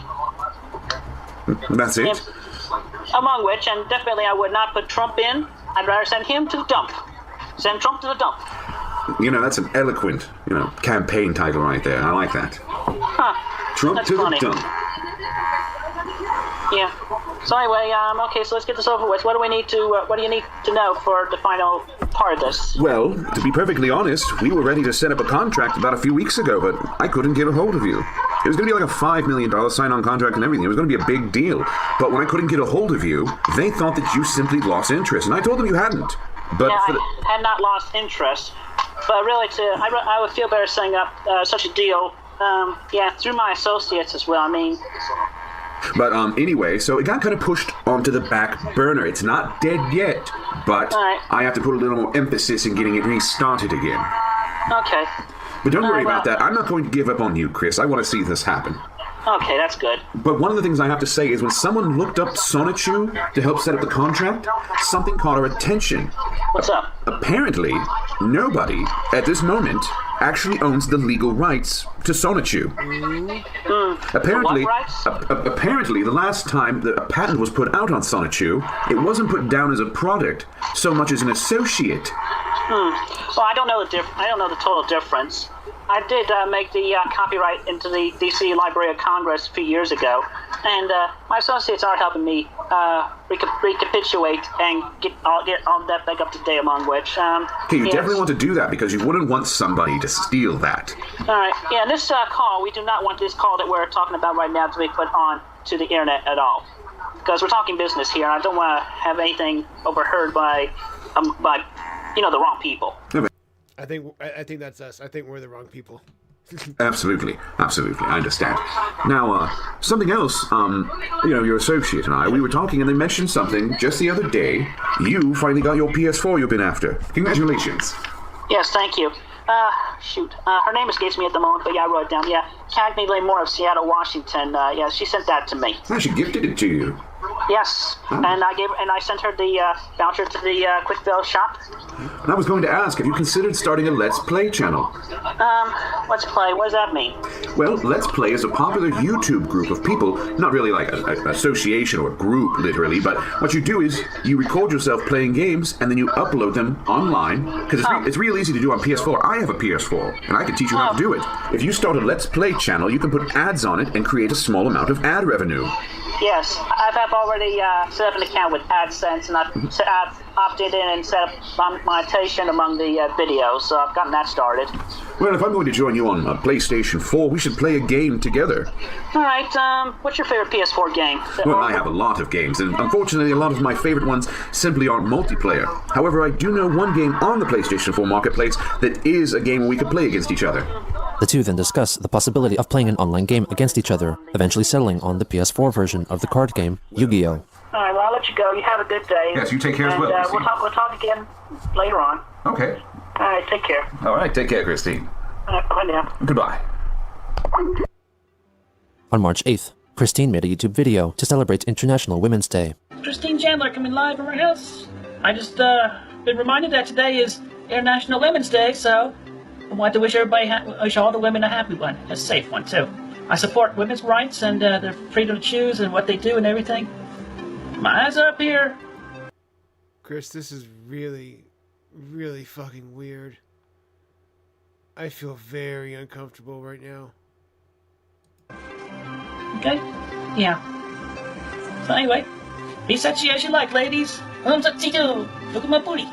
That's it? Among which, and definitely I would not put Trump in. I'd rather send him to the dump. Send Trump to the dump. You know, that's an eloquent, campaign title right there. I like that. Huh. Trump That's to funny. the dump. Yeah. So anyway, okay, so let's get this over with. What do you need to know for the final part of this? Well, to be perfectly honest, we were ready to set up a contract about a few weeks ago, but I couldn't get a hold of you. It was going to be like a $5 million sign-on contract and everything. It was going to be a big deal. But when I couldn't get a hold of you, they thought that you simply lost interest, and I told them you hadn't. But yeah, I had not lost interest, but really, I would feel better setting up such a deal, through my associates as well. I mean... But anyway, so it got kind of pushed onto the back burner. It's not dead yet, but I have to put a little more emphasis in getting it restarted again. Okay. But don't worry about that. I'm not going to give up on you, Chris. I want to see this happen. Okay, that's good. But one of the things I have to say is when someone looked up Sonichu to help set up the contract, something caught our attention. What's up? Apparently, nobody at this moment actually owns the legal rights to Sonichu. Apparently, apparently, the last time a patent was put out on Sonichu, it wasn't put down as a product so much as an associate. Well, I don't know the total difference. I did make the copyright into the D.C. Library of Congress a few years ago, and my associates are helping me recapitulate and get all that back up to date. Among which, okay, you definitely want to do that because you wouldn't want somebody to steal that. All right, yeah. This call, we do not want this call that we're talking about right now to be put on to the internet at all, because we're talking business here. I don't want to have anything overheard by the wrong people. I think that's us. I think we're the wrong people. Absolutely. I understand. Now, something else, your associate and I, we were talking and they mentioned something just the other day. You finally got your PS4 you've been after. Congratulations. Yes, thank you. Her name escapes me at the moment, but yeah, I wrote it down. Yeah, Cagney Moore of Seattle, Washington. Yeah, she sent that to me. Oh, she gifted it to you. Yes, and I sent her the voucher to the Quick Bill shop. And I was going to ask, have you considered starting a Let's Play channel? Let's Play, what does that mean? Well, Let's Play is a popular YouTube group of people, not really like an association or a group, literally, but what you do is you record yourself playing games and then you upload them online, because it's real easy to do on PS4. I have a PS4, and I can teach you how to do it. If you start a Let's Play channel, you can put ads on it and create a small amount of ad revenue. Yes, I've already set up an account with AdSense, and I've opted in and set up monetization among the videos, so I've gotten that started. Well, if I'm going to join you on PlayStation 4, we should play a game together. All right, what's your favorite PS4 game? Well, I have a lot of games, and unfortunately a lot of my favorite ones simply aren't multiplayer. However, I do know one game on the PlayStation 4 marketplace that is a game where we could play against each other. The two then discuss the possibility of playing an online game against each other, eventually settling on the PS4 version of the card game, Yu-Gi-Oh! All right, well, I'll let you go. You have a good day. Yes, you take care as well, Christine. We'll talk again later on. Okay. All right, take care. All right, take care, Christine. All right, bye now. Goodbye. On March 8th, Christine made a YouTube video to celebrate International Women's Day. Christine Chandler coming live from her house. I just been reminded that today is International Women's Day, so I want to wish everybody, wish all the women a happy one, a safe one too. I support women's rights and their freedom to choose and what they do and everything. My eyes are up here. Chris, this is really, really fucking weird. I feel very uncomfortable right now. Okay? Yeah. So anyway, be sexy as you like, ladies. I'm sexy too. Look at my booty.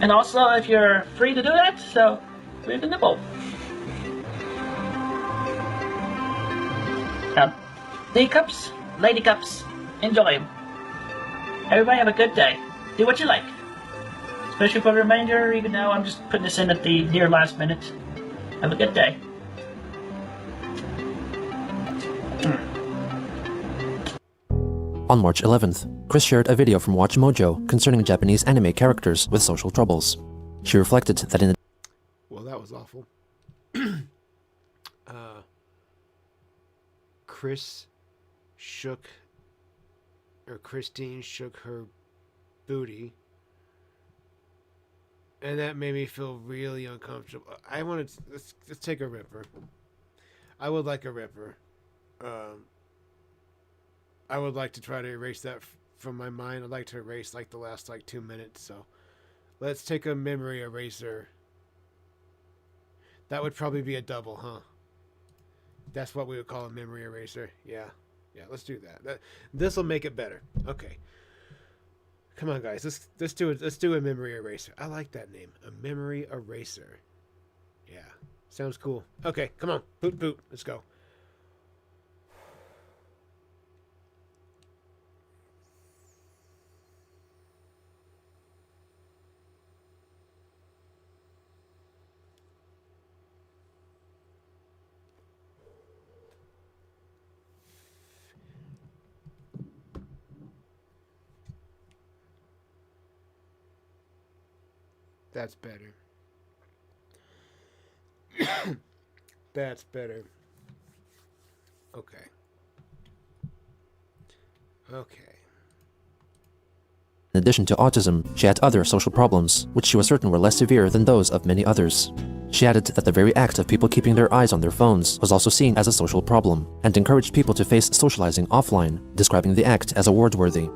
And also, if you're free to do that, so free to nibble. D cups, lady cups, enjoy them. Everybody have a good day. Do what you like. Especially for the remainder, even though I'm just putting this in at the near last minute. Have a good day. On March 11th, Chris shared a video from Watch Mojo concerning Japanese anime characters with social troubles. She reflected that in Well, that was awful. Christine shook her booty, and that made me feel really uncomfortable. I wanted to, let's take a ripper. I would like a ripper. I would like to try to erase that from my mind. I'd like to erase like the last 2 minutes. So let's take a memory eraser. That would probably be a double, huh? That's what we would call a memory eraser. Yeah, let's do that. This will make it better. Okay. Come on, guys. Let's do it. Let's do a memory eraser. I like that name. A memory eraser. Yeah, sounds cool. Okay, come on. Boot, boot. Let's go. That's better. That's better. Okay. Okay. In addition to autism, she had other social problems, which she was certain were less severe than those of many others. She added that the very act of people keeping their eyes on their phones was also seen as a social problem, and encouraged people to face socializing offline, describing the act as award-worthy.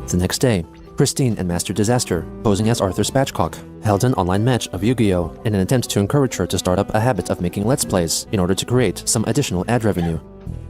The next day, Christine and Master Disaster, posing as Arthur Spatchcock, held an online match of Yu-Gi-Oh! In an attempt to encourage her to start up a habit of making Let's Plays in order to create some additional ad revenue.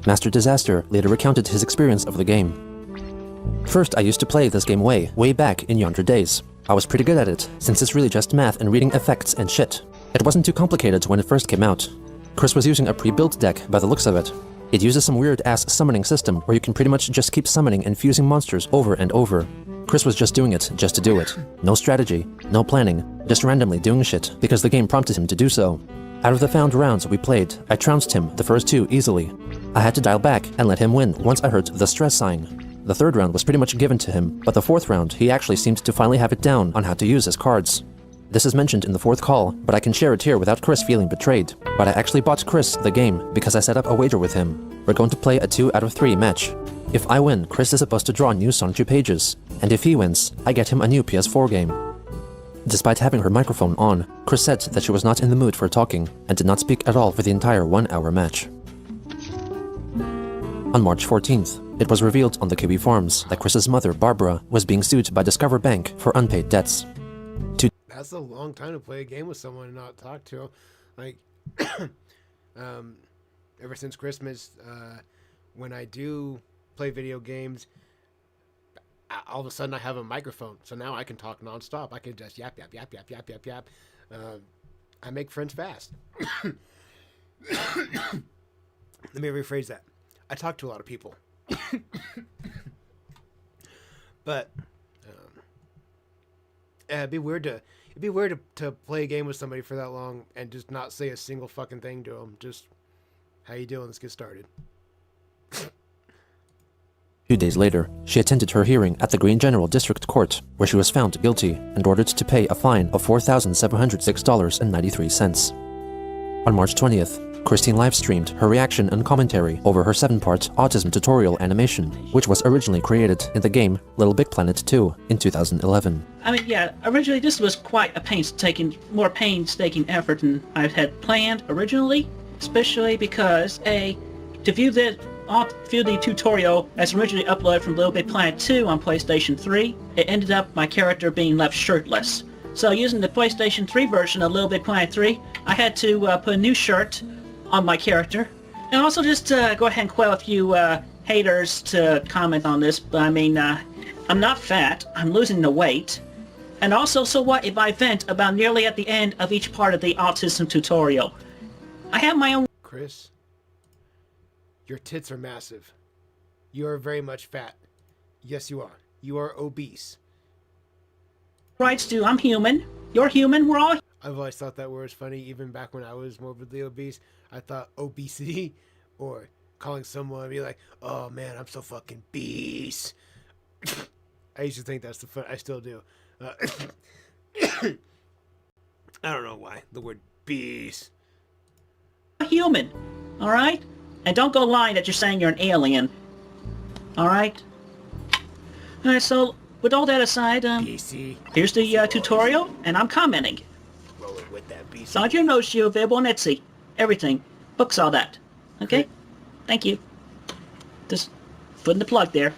Master Disaster later recounted his experience of the game. First, I used to play this game way back in yonder days. I was pretty good at it, since it's really just math and reading effects and shit. It wasn't too complicated when it first came out. Chris was using a pre-built deck by the looks of it. It uses some weird-ass summoning system where you can pretty much just keep summoning and fusing monsters over and over. Chris was just doing it just to do it. No strategy, no planning, just randomly doing shit because the game prompted him to do so. Out of the found rounds we played, I trounced him the first two easily. I had to dial back and let him win once I heard the stress sign. The third round was pretty much given to him, but the fourth round he actually seemed to finally have it down on how to use his cards. This is mentioned in the fourth call, but I can share it here without Chris feeling betrayed. But I actually bought Chris the game because I set up a wager with him. We're going to play a 2 out of 3 match. If I win, Chris is supposed to draw new Sonichu pages, and if he wins, I get him a new PS4 game. Despite having her microphone on, Chris said that she was not in the mood for talking, and did not speak at all for the entire 1-hour match. On March 14th, it was revealed on the Kiwi forums that Chris's mother, Barbara, was being sued by Discover Bank for unpaid debts. That's a long time to play a game with someone and not talk to them. Like, ever since Christmas, when I do play video games, all of a sudden I have a microphone, so now I can talk nonstop. I can just yap. I make friends fast. Let me rephrase that. I talk to a lot of people. But it'd be weird to play a game with somebody for that long and just not say a single fucking thing to them. Just, how you doing? Let's get started. 2 days later, she attended her hearing at the Green General District Court, where she was found guilty and ordered to pay a fine of $4,706.93. On March 20th, Christine live-streamed her reaction and commentary over her 7-part autism tutorial animation, which was originally created in the game Little Big Planet 2 in 2011. I mean, yeah, originally this was quite a more painstaking effort than I had planned originally, especially because, to view the tutorial as originally uploaded from Little Big Planet 2 on PlayStation 3, it ended up my character being left shirtless. So using the PlayStation 3 version of Little Big Planet 3, I had to put a new shirt on my character. And also just go ahead and quell a few haters to comment on this, but I mean, I'm not fat, I'm losing the weight. And also, so what if I vent about nearly at the end of each part of the autism tutorial? I have my own... Chris, your tits are massive. You are very much fat. Yes, you are. You are obese. rights to, I'm human, you're human, we're all... I've always thought that word was funny, even back when I was morbidly obese. I thought obesity, or calling someone, be like, oh man, I'm so fucking beast. I used to think that's the fun. I still do. I don't know why. The word beast. Human, alright? And don't go lying that you're saying you're an alien. Alright? Alright, so, with all that aside, here's the tutorial, and I'm commenting. Roll it with that beast. Sonic Nose Shield available on Etsy. Everything. Books, all that. Okay? Thank you. Just putting the plug there.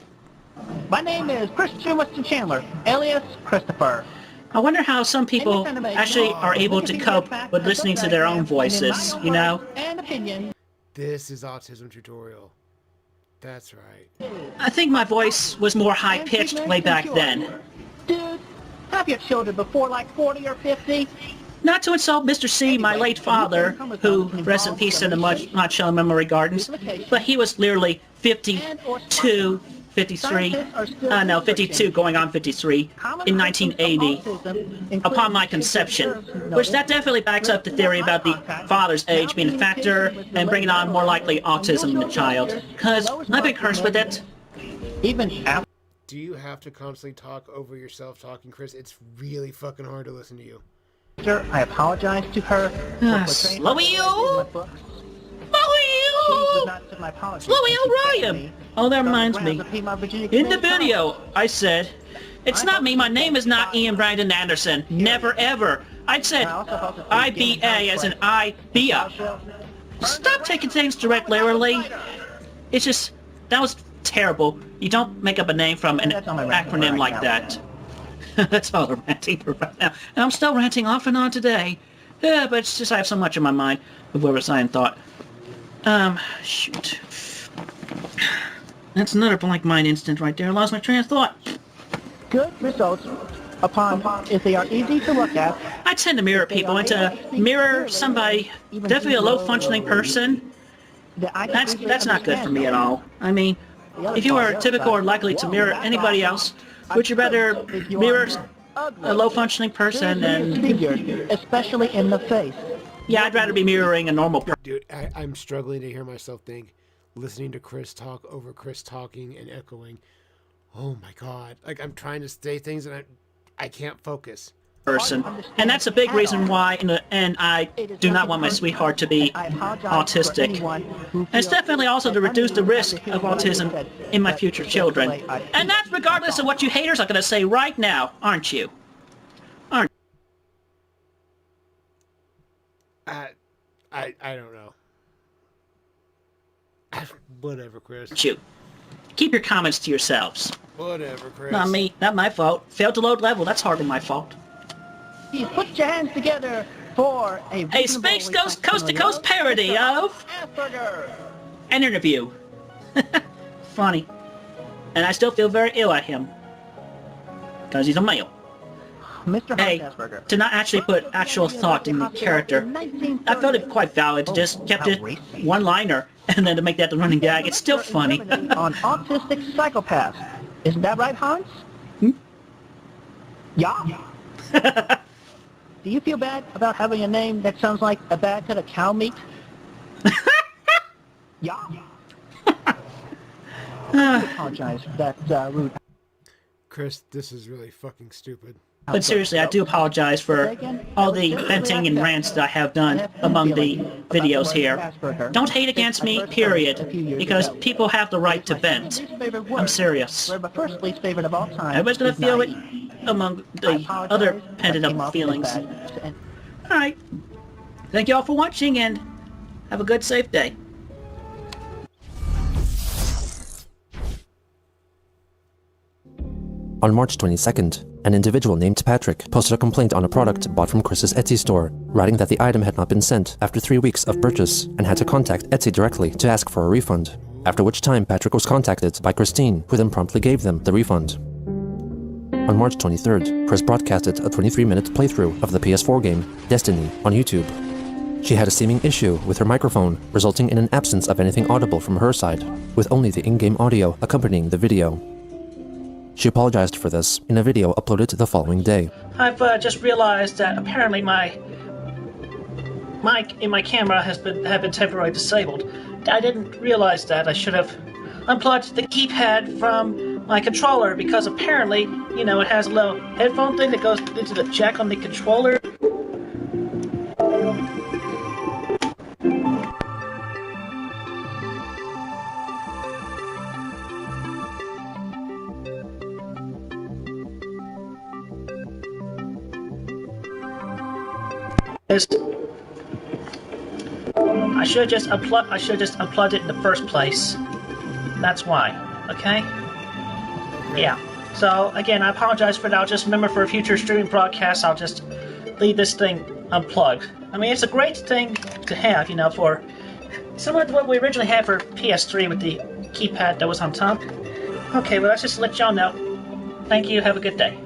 My name is Christian Weston Chandler, alias Christopher. I wonder how some people actually are able to cope with listening to their own voices, you know? And opinion. This is Autism Tutorial. That's right. I think my voice was more high-pitched way back then. Dude, have your children before like 40 or 50? Not to insult Mr. C, my late father, who, rest in peace in the not shown memory gardens, but he was literally 52, 53, 52 going on 53 in 1980 upon my conception, which that definitely backs up the theory about the father's age being a factor and bringing on more likely autism in the child, because I've been cursed with it. Do you have to constantly talk over yourself talking, Chris? It's really fucking hard to listen to you. I apologize to her. Chloe O'Ryan! Oh, that reminds me. In the video, I said, it's not me, my name is not Ian Brandon Anderson. Never ever. I said I-B-A as in I-B-A. Stop taking things literally. It's just, that was terrible. You don't make up a name from an acronym like that. That's all I'm ranting for right now. And I'm still ranting off and on today. Yeah, but it's just I have so much in my mind of what I thought. Shoot. That's another blank mind instant right there. I lost my train of thought. Good results if they are easy to look at. I tend to mirror people and to mirror somebody, definitely a low-functioning person. That's not good for me at all. I mean, if you are typical or likely to mirror anybody else, would you rather mirror a low-functioning person and... especially in the face. Yeah, I'd rather be mirroring a normal person. Dude, I'm struggling to hear myself think, listening to Chris talk over Chris talking and echoing. Oh my god. Like, I'm trying to say things and I can't focus. Person. And that's a big reason why, in the end, I do not want my sweetheart to be autistic. And it's definitely also to reduce the risk of autism in my future children. And that's regardless of what you haters are going to say right now, aren't you? I don't know. Whatever, Chris. Shoot. Keep your comments to yourselves. Whatever, Chris. Not me. Not my fault. Failed to load level. That's hardly my fault. Put your hands together for a Space Ghost Coast to Coast parody of Asperger. an interview. Funny. And I still feel very ill at him. Because he's a male. Mr. Hey, Asperger. to not actually put actual thought in the character, I felt it quite valid to just kept it one-liner, and then to make that the running gag. It's still funny. On autistic psychopath. Isn't that right, Hans? Yeah. Do you feel bad about having a name that sounds like a bad cut of cow meat? Yeah. I apologize for that rude. Chris, this is really fucking stupid. But seriously, I do apologize for all the venting and rants that I have done among the videos here. Don't hate against me, period, because people have the right to vent. I'm serious. Everybody's gonna feel it among the other pendant up feelings. Alright. Thank you all for watching, and have a good, safe day. On March 22nd, an individual named Patrick posted a complaint on a product bought from Chris's Etsy store, writing that the item had not been sent after 3 weeks of purchase and had to contact Etsy directly to ask for a refund, after which time Patrick was contacted by Christine, who then promptly gave them the refund. On March 23rd, Chris broadcasted a 23-minute playthrough of the PS4 game Destiny on YouTube. She had a seeming issue with her microphone, resulting in an absence of anything audible from her side, with only the in-game audio accompanying the video. She apologized for this in a video uploaded the following day. I've just realized that apparently my mic in my camera have been temporarily disabled. I didn't realize that. I should have unplugged the keypad from my controller, because apparently, you know, it has a little headphone thing that goes into the jack on the controller. I should have just unplugged it in the first place. That's why. Okay? Yeah. So again, I apologize for that. I'll just remember for a future streaming broadcast, I'll just leave this thing unplugged. I mean, it's a great thing to have, you know, for similar to what we originally had for PS3 with the keypad that was on top. Okay, well, let's just let y'all know. Thank you. Have a good day.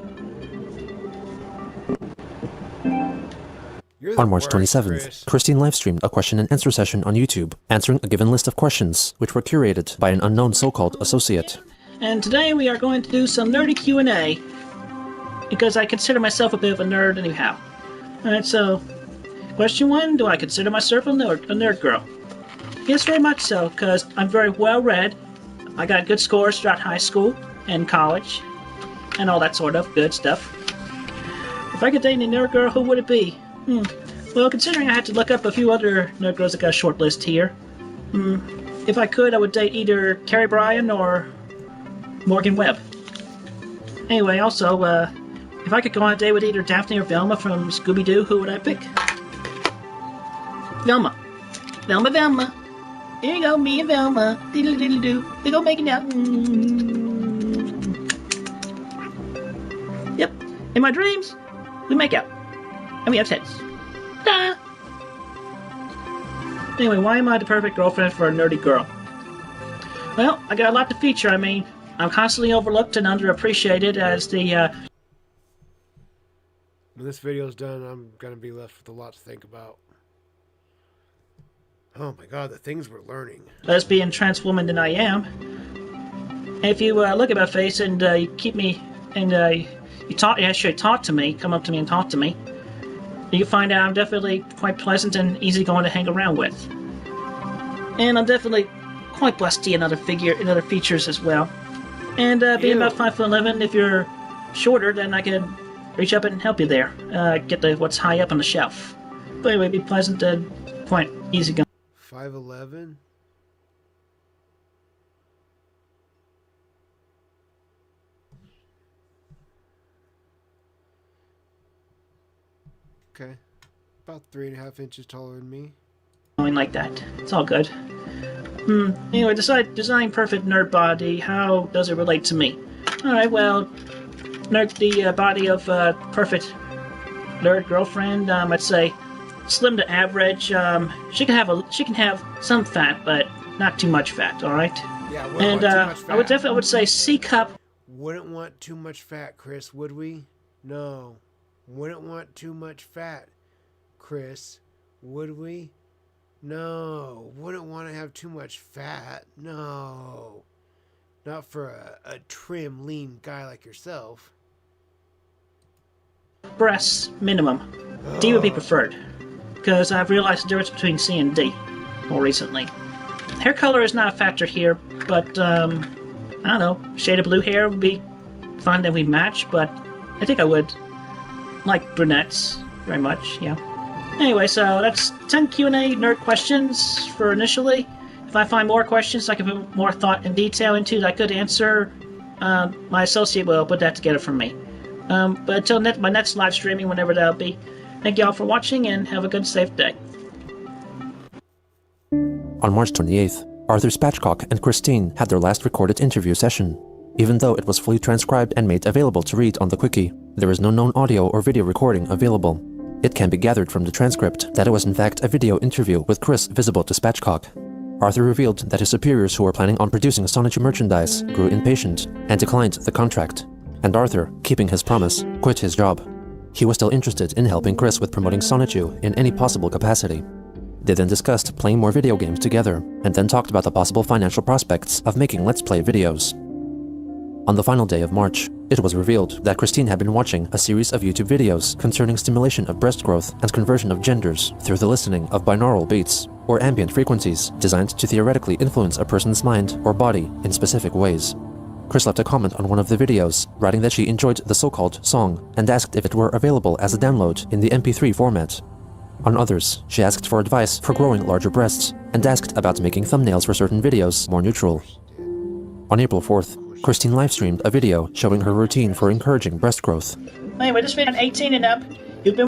On March 27th, Christine livestreamed a question and answer session on YouTube, answering a given list of questions, which were curated by an unknown so-called associate. And today we are going to do some nerdy Q&A, because I consider myself a bit of a nerd anyhow. Alright, so, question 1, do I consider myself a nerd girl? Yes, very much so, because I'm very well read. I got good scores throughout high school and college, and all that sort of good stuff. If I could date a nerd girl, who would it be? Well, considering I had to look up a few other nerd girls that got a short list here, if I could, I would date either Carrie Bryan or Morgan Webb. Anyway, also, if I could go on a date with either Daphne or Velma from Scooby-Doo, who would I pick? Velma. Velma. Here you go, me and Velma. Diddle-diddle-doo. We go making out. Yep. In my dreams, we make out. And we have sex. Ta! Anyway, why am I the perfect girlfriend for a nerdy girl? Well, I got a lot to feature. I mean, I'm constantly overlooked and underappreciated as the, When this video's done, I'm gonna be left with a lot to think about. Oh my god, the things we're learning. lesbian trans woman than I am. And if you look at my face and you keep me, and you actually talk to me, come up to me and talk to me, you find out I'm definitely quite pleasant and easygoing to hang around with. And I'm definitely quite busty in other features as well. And being about 5'11", if you're shorter, then I can reach up and help you there. Get what's high up on the shelf. But anyway, be pleasant and quite easygoing. 5'11"? Okay. About 3.5 inches taller than me. Going like that. It's all good. Anyway, design perfect nerd body. How does it relate to me? Alright, well, the body of perfect nerd girlfriend, I'd say slim to average. She can have some fat, but not too much fat. All right. Yeah, and too much fat. I would definitely say C cup. Wouldn't want too much fat, Chris, would we? No. Wouldn't want too much fat, Chris, would we? No. Wouldn't want to have too much fat. No. Not for a trim, lean guy like yourself. Breasts minimum. D would be preferred, because I've realized the difference between C and D more recently. Hair color is not a factor here, but I don't know, shade of blue hair would be fine that we match, but I think I would like brunettes very much, yeah. Anyway, so that's 10 Q&A nerd questions for initially. If I find more questions I can put more thought and detail into that I could answer, my associate will put that together for me. But until my next live streaming, whenever that'll be, thank you all for watching and have a good, safe day. On March 28th, Arthur Spatchcock and Christine had their last recorded interview session. Even though it was fully transcribed and made available to read on the Quickie, there is no known audio or video recording available. It can be gathered from the transcript that it was in fact a video interview with Chris visible to Spatchcock. Arthur revealed that his superiors who were planning on producing Sonichu merchandise grew impatient and declined the contract, and Arthur, keeping his promise, quit his job. He was still interested in helping Chris with promoting Sonichu in any possible capacity. They then discussed playing more video games together, and then talked about the possible financial prospects of making Let's Play videos. On the final day of March, it was revealed that Christine had been watching a series of YouTube videos concerning stimulation of breast growth and conversion of genders through the listening of binaural beats, or ambient frequencies designed to theoretically influence a person's mind or body in specific ways. Chris left a comment on one of the videos, writing that she enjoyed the so-called song and asked if it were available as a download in the MP3 format. On others, she asked for advice for growing larger breasts and asked about making thumbnails for certain videos more neutral. On April 4th, Christine livestreamed a video showing her routine for encouraging breast growth. Anyway, this video 18 and up, you've been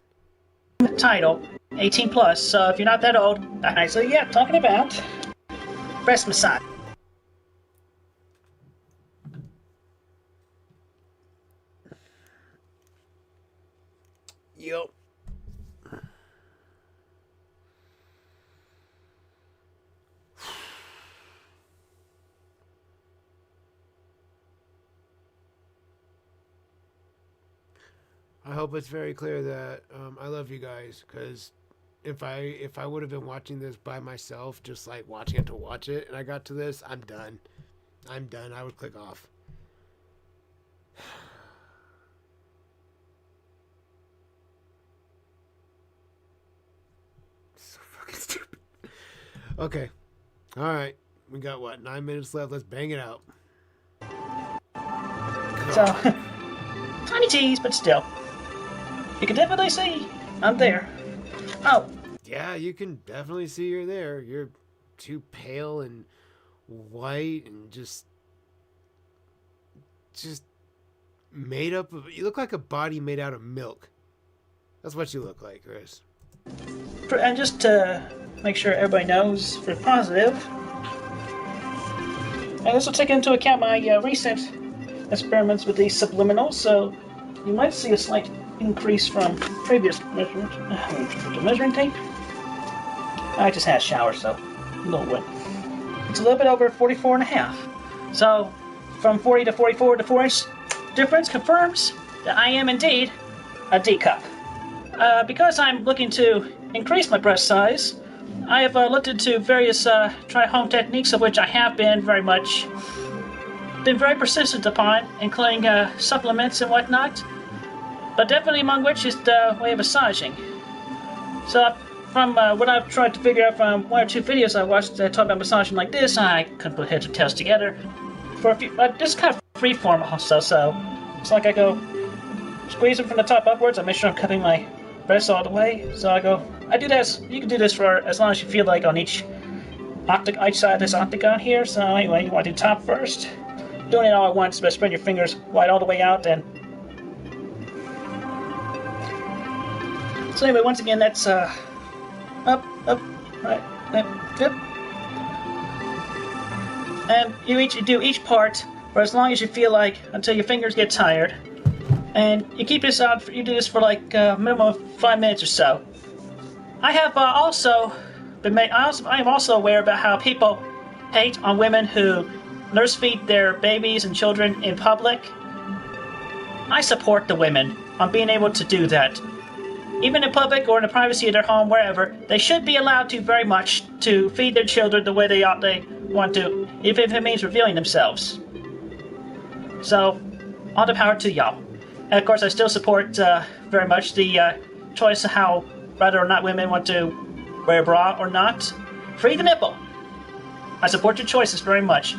with the title, 18 plus, so if you're not that old, so yeah, talking about breast massage. Yup. I hope it's very clear that I love you guys, because if I would have been watching this by myself, just like watching it to watch it, and I got to this, I'm done. I'm done. I would click off. So fucking stupid. Okay. All right. We got what? 9 minutes left. Let's bang it out. So, tiny tease, but still. You can definitely see I'm there. Oh. Yeah, you can definitely see you're there. You're too pale and white and just made up of... You look like a body made out of milk. That's what you look like, Chris. And just to make sure everybody knows for positive, and this will take into account my recent experiments with these subliminals, so you might see a slight increase from previous measurements. The measuring tape. I just had a shower, so a little wet. It's a little bit over 44 and a half. So from 40 to 44, the 4-inch difference confirms that I am indeed a D cup. Because I'm looking to increase my breast size, I have looked into various try-home techniques, of which I have been very persistent upon, including supplements and whatnot. But definitely among which is the way of massaging. So from what I've tried to figure out from one or two videos I watched that talk about massaging like this, I couldn't put heads or tails together. For a few, this kind of freeform also, so it's like I go squeeze it from the top upwards. I make sure I'm cupping my breasts all the way. So I do this. You can do this for as long as you feel like on each side of this octagon here. So anyway, you want to do top first. Doing it all at once, but spread your fingers wide all the way out and. So anyway, once again, that's up, right, left, yep. And you do each part for as long as you feel like, until your fingers get tired. And you keep this out. You do this for like a minimum of 5 minutes or so. I have also been made. I am also aware about how people hate on women who nurse feed their babies and children in public. I support the women on being able to do that. Even in public or in the privacy of their home, wherever, they should be allowed to very much to feed their children the way they want to, even if it means revealing themselves. So, all the power to y'all. And of course, I still support very much the choice of how whether or not women want to wear a bra or not. Free the nipple. I support your choices very much.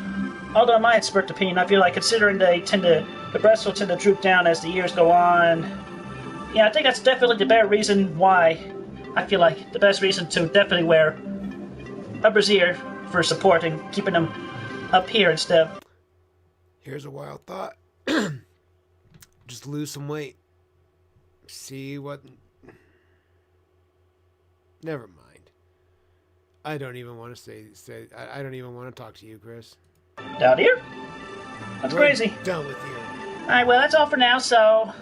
Although, in my expert opinion, I feel like considering the breasts will tend to droop down as the years go on. Yeah, I think that's definitely the better reason why. I feel like the best reason to definitely wear a brassiere for supporting, keeping them up here instead. Here's a wild thought. Just lose some weight. See what... Never mind. I don't even want to say. I don't even want to talk to you, Chris. Down here? That's We're crazy. Done with you. Alright, well, that's all for now, so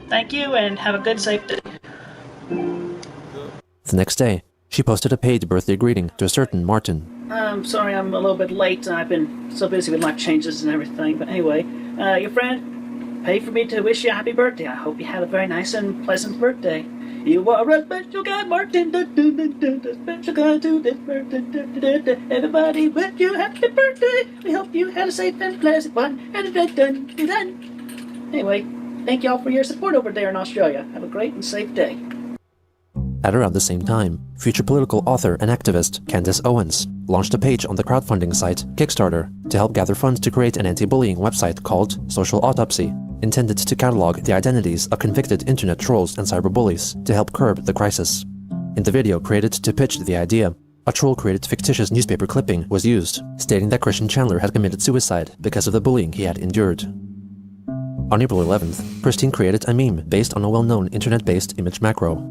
thank you and have a good, safe day. The next day, she posted a paid birthday greeting to a certain Martin. I'm sorry I'm a little bit late. I've been so busy with life changes and everything. But anyway, your friend paid for me to wish you a happy birthday. I hope you had a very nice and pleasant birthday. You are a special guy, Martin. Special guy to this birthday. Everybody wish you a happy birthday. We hope you had a safe and pleasant one. Anyway, thank you all for your support over there in Australia. Have a great and safe day. At around the same time, future political author and activist Candace Owens launched a page on the crowdfunding site Kickstarter to help gather funds to create an anti-bullying website called Social Autopsy, intended to catalog the identities of convicted internet trolls and cyberbullies to help curb the crisis. In the video created to pitch the idea, a troll-created fictitious newspaper clipping was used, stating that Christian Chandler had committed suicide because of the bullying he had endured. On April 11th, Christine created a meme based on a well-known internet-based image macro.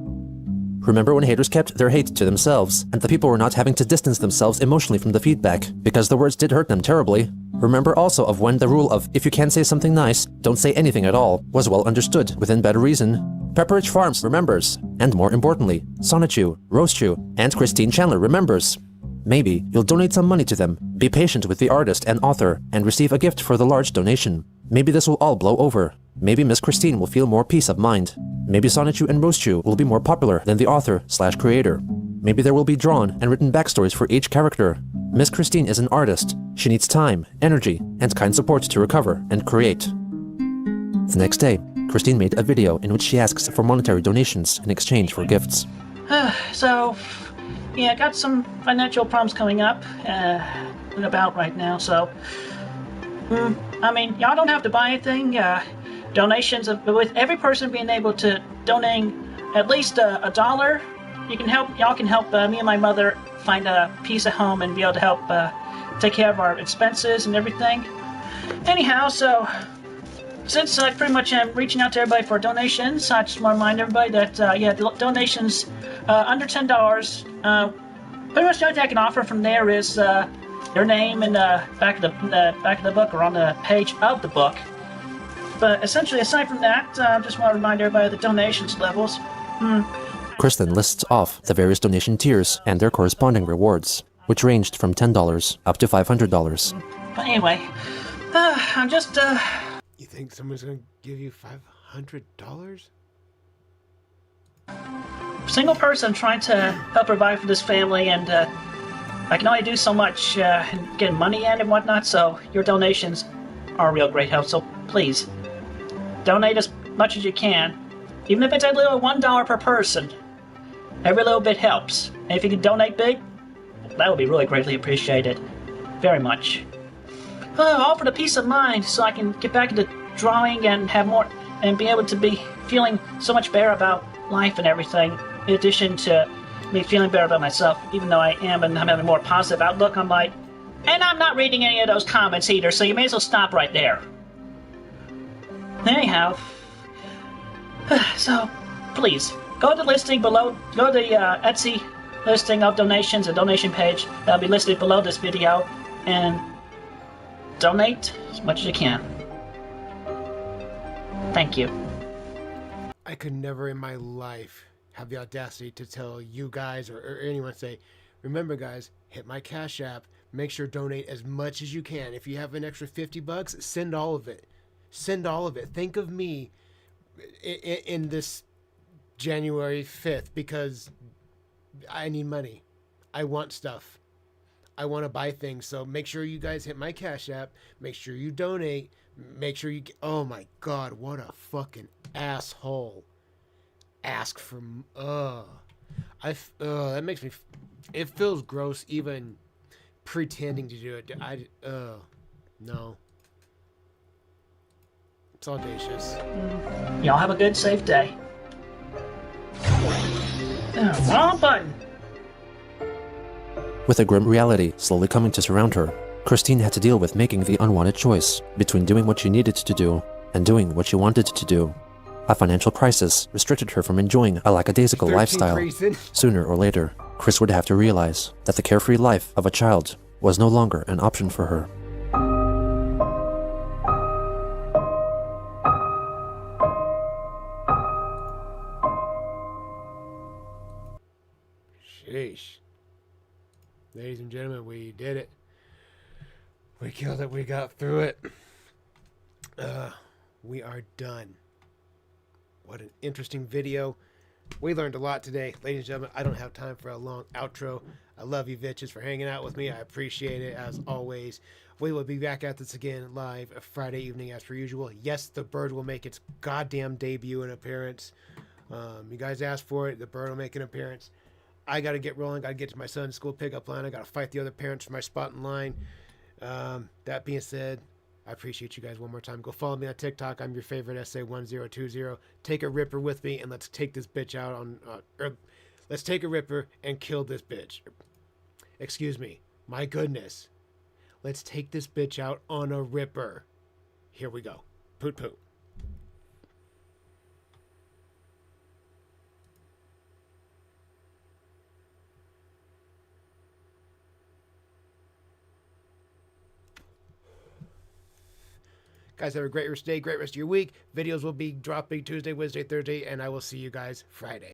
Remember when haters kept their hate to themselves, and the people were not having to distance themselves emotionally from the feedback, because the words did hurt them terribly? Remember also of when the rule of, if you can't say something nice, don't say anything at all, was well understood within better reason? Pepperidge Farms remembers, and more importantly, Sonichu, Roastu, and Christine Chandler remembers. Maybe you'll donate some money to them, be patient with the artist and author, and receive a gift for the large donation. Maybe this will all blow over. Maybe Miss Christine will feel more peace of mind. Maybe Sonichu and Roastu will be more popular than the author/creator. Maybe there will be drawn and written backstories for each character. Miss Christine is an artist. She needs time, energy, and kind support to recover and create. The next day, Christine made a video in which she asks for monetary donations in exchange for gifts. So, yeah, I got some financial problems coming up and about right now, so... I mean, y'all don't have to buy anything. Donations, with every person being able to donate at least $1, y'all can help me and my mother find a peace at home and be able to help take care of our expenses and everything. Anyhow, so since I pretty much am reaching out to everybody for donations, I just want to remind everybody that donations under $10. Pretty much the only thing I can offer from there is your name in the back of the book or on the page of the book. But essentially, aside from that, I just want to remind everybody of the donations levels. Chris then lists off the various donation tiers and their corresponding rewards, which ranged from $10 up to $500. But anyway, I'm just... You think someone's going to give you $500? Single person trying to help provide for this family, and I can only do so much and get money in and whatnot, so your donations are a real great help, so please, donate as much as you can. Even if it's a little $1 per person, every little bit helps. And if you can donate big, that would be really greatly appreciated. Very much. All for the peace of mind, so I can get back into drawing and have more, and be able to be feeling so much better about life and everything, in addition to me feeling better about myself, even though I am and I'm having a more positive outlook on life. And I'm not reading any of those comments either, so you may as well stop right there. Anyhow, so please go to the listing below, go to the Etsy listing of donations, a donation page that'll be listed below this video, and donate as much as you can. Thank you. I could never in my life have the audacity to tell you guys or anyone, say, remember guys, hit my Cash App. Make sure donate as much as you can. If you have an extra $50, send all of it. Send all of it. Think of me in this January 5th because I need money. I want stuff. I want to buy things. So make sure you guys hit my Cash App. Make sure you donate. Make sure you get, oh my God, what a fucking asshole. Ask for, that makes me, it feels gross even pretending to do it. No. It's audacious. Y'all have a good, safe day. Oh, wrong button. With a grim reality slowly coming to surround her, Christine had to deal with making the unwanted choice between doing what she needed to do and doing what she wanted to do. A financial crisis restricted her from enjoying a lackadaisical lifestyle. Sooner or later, Chris would have to realize that the carefree life of a child was no longer an option for her. Sheesh. Ladies and gentlemen, we did it. We killed it. We got through it. We are done. What an interesting video. We learned a lot today. Ladies and gentlemen, I don't have time for a long outro. I love you bitches for hanging out with me. I appreciate it as always. We will be back at this again live Friday evening as per usual. Yes, the bird will make its goddamn debut and appearance. You guys asked for it. The bird will make an appearance. I got to get rolling. Got to get to my son's school pickup line. I got to fight the other parents for my spot in line. That being said, I appreciate you guys one more time. Go follow me on TikTok. I'm your favorite SA1020. Take a ripper with me and let's take this bitch out on... let's take a ripper and kill this bitch. Excuse me. My goodness. Let's take this bitch out on a ripper. Here we go. Poot poot. Guys, have a great rest of your day, great rest of your week. Videos will be dropping Tuesday, Wednesday, Thursday, and I will see you guys Friday.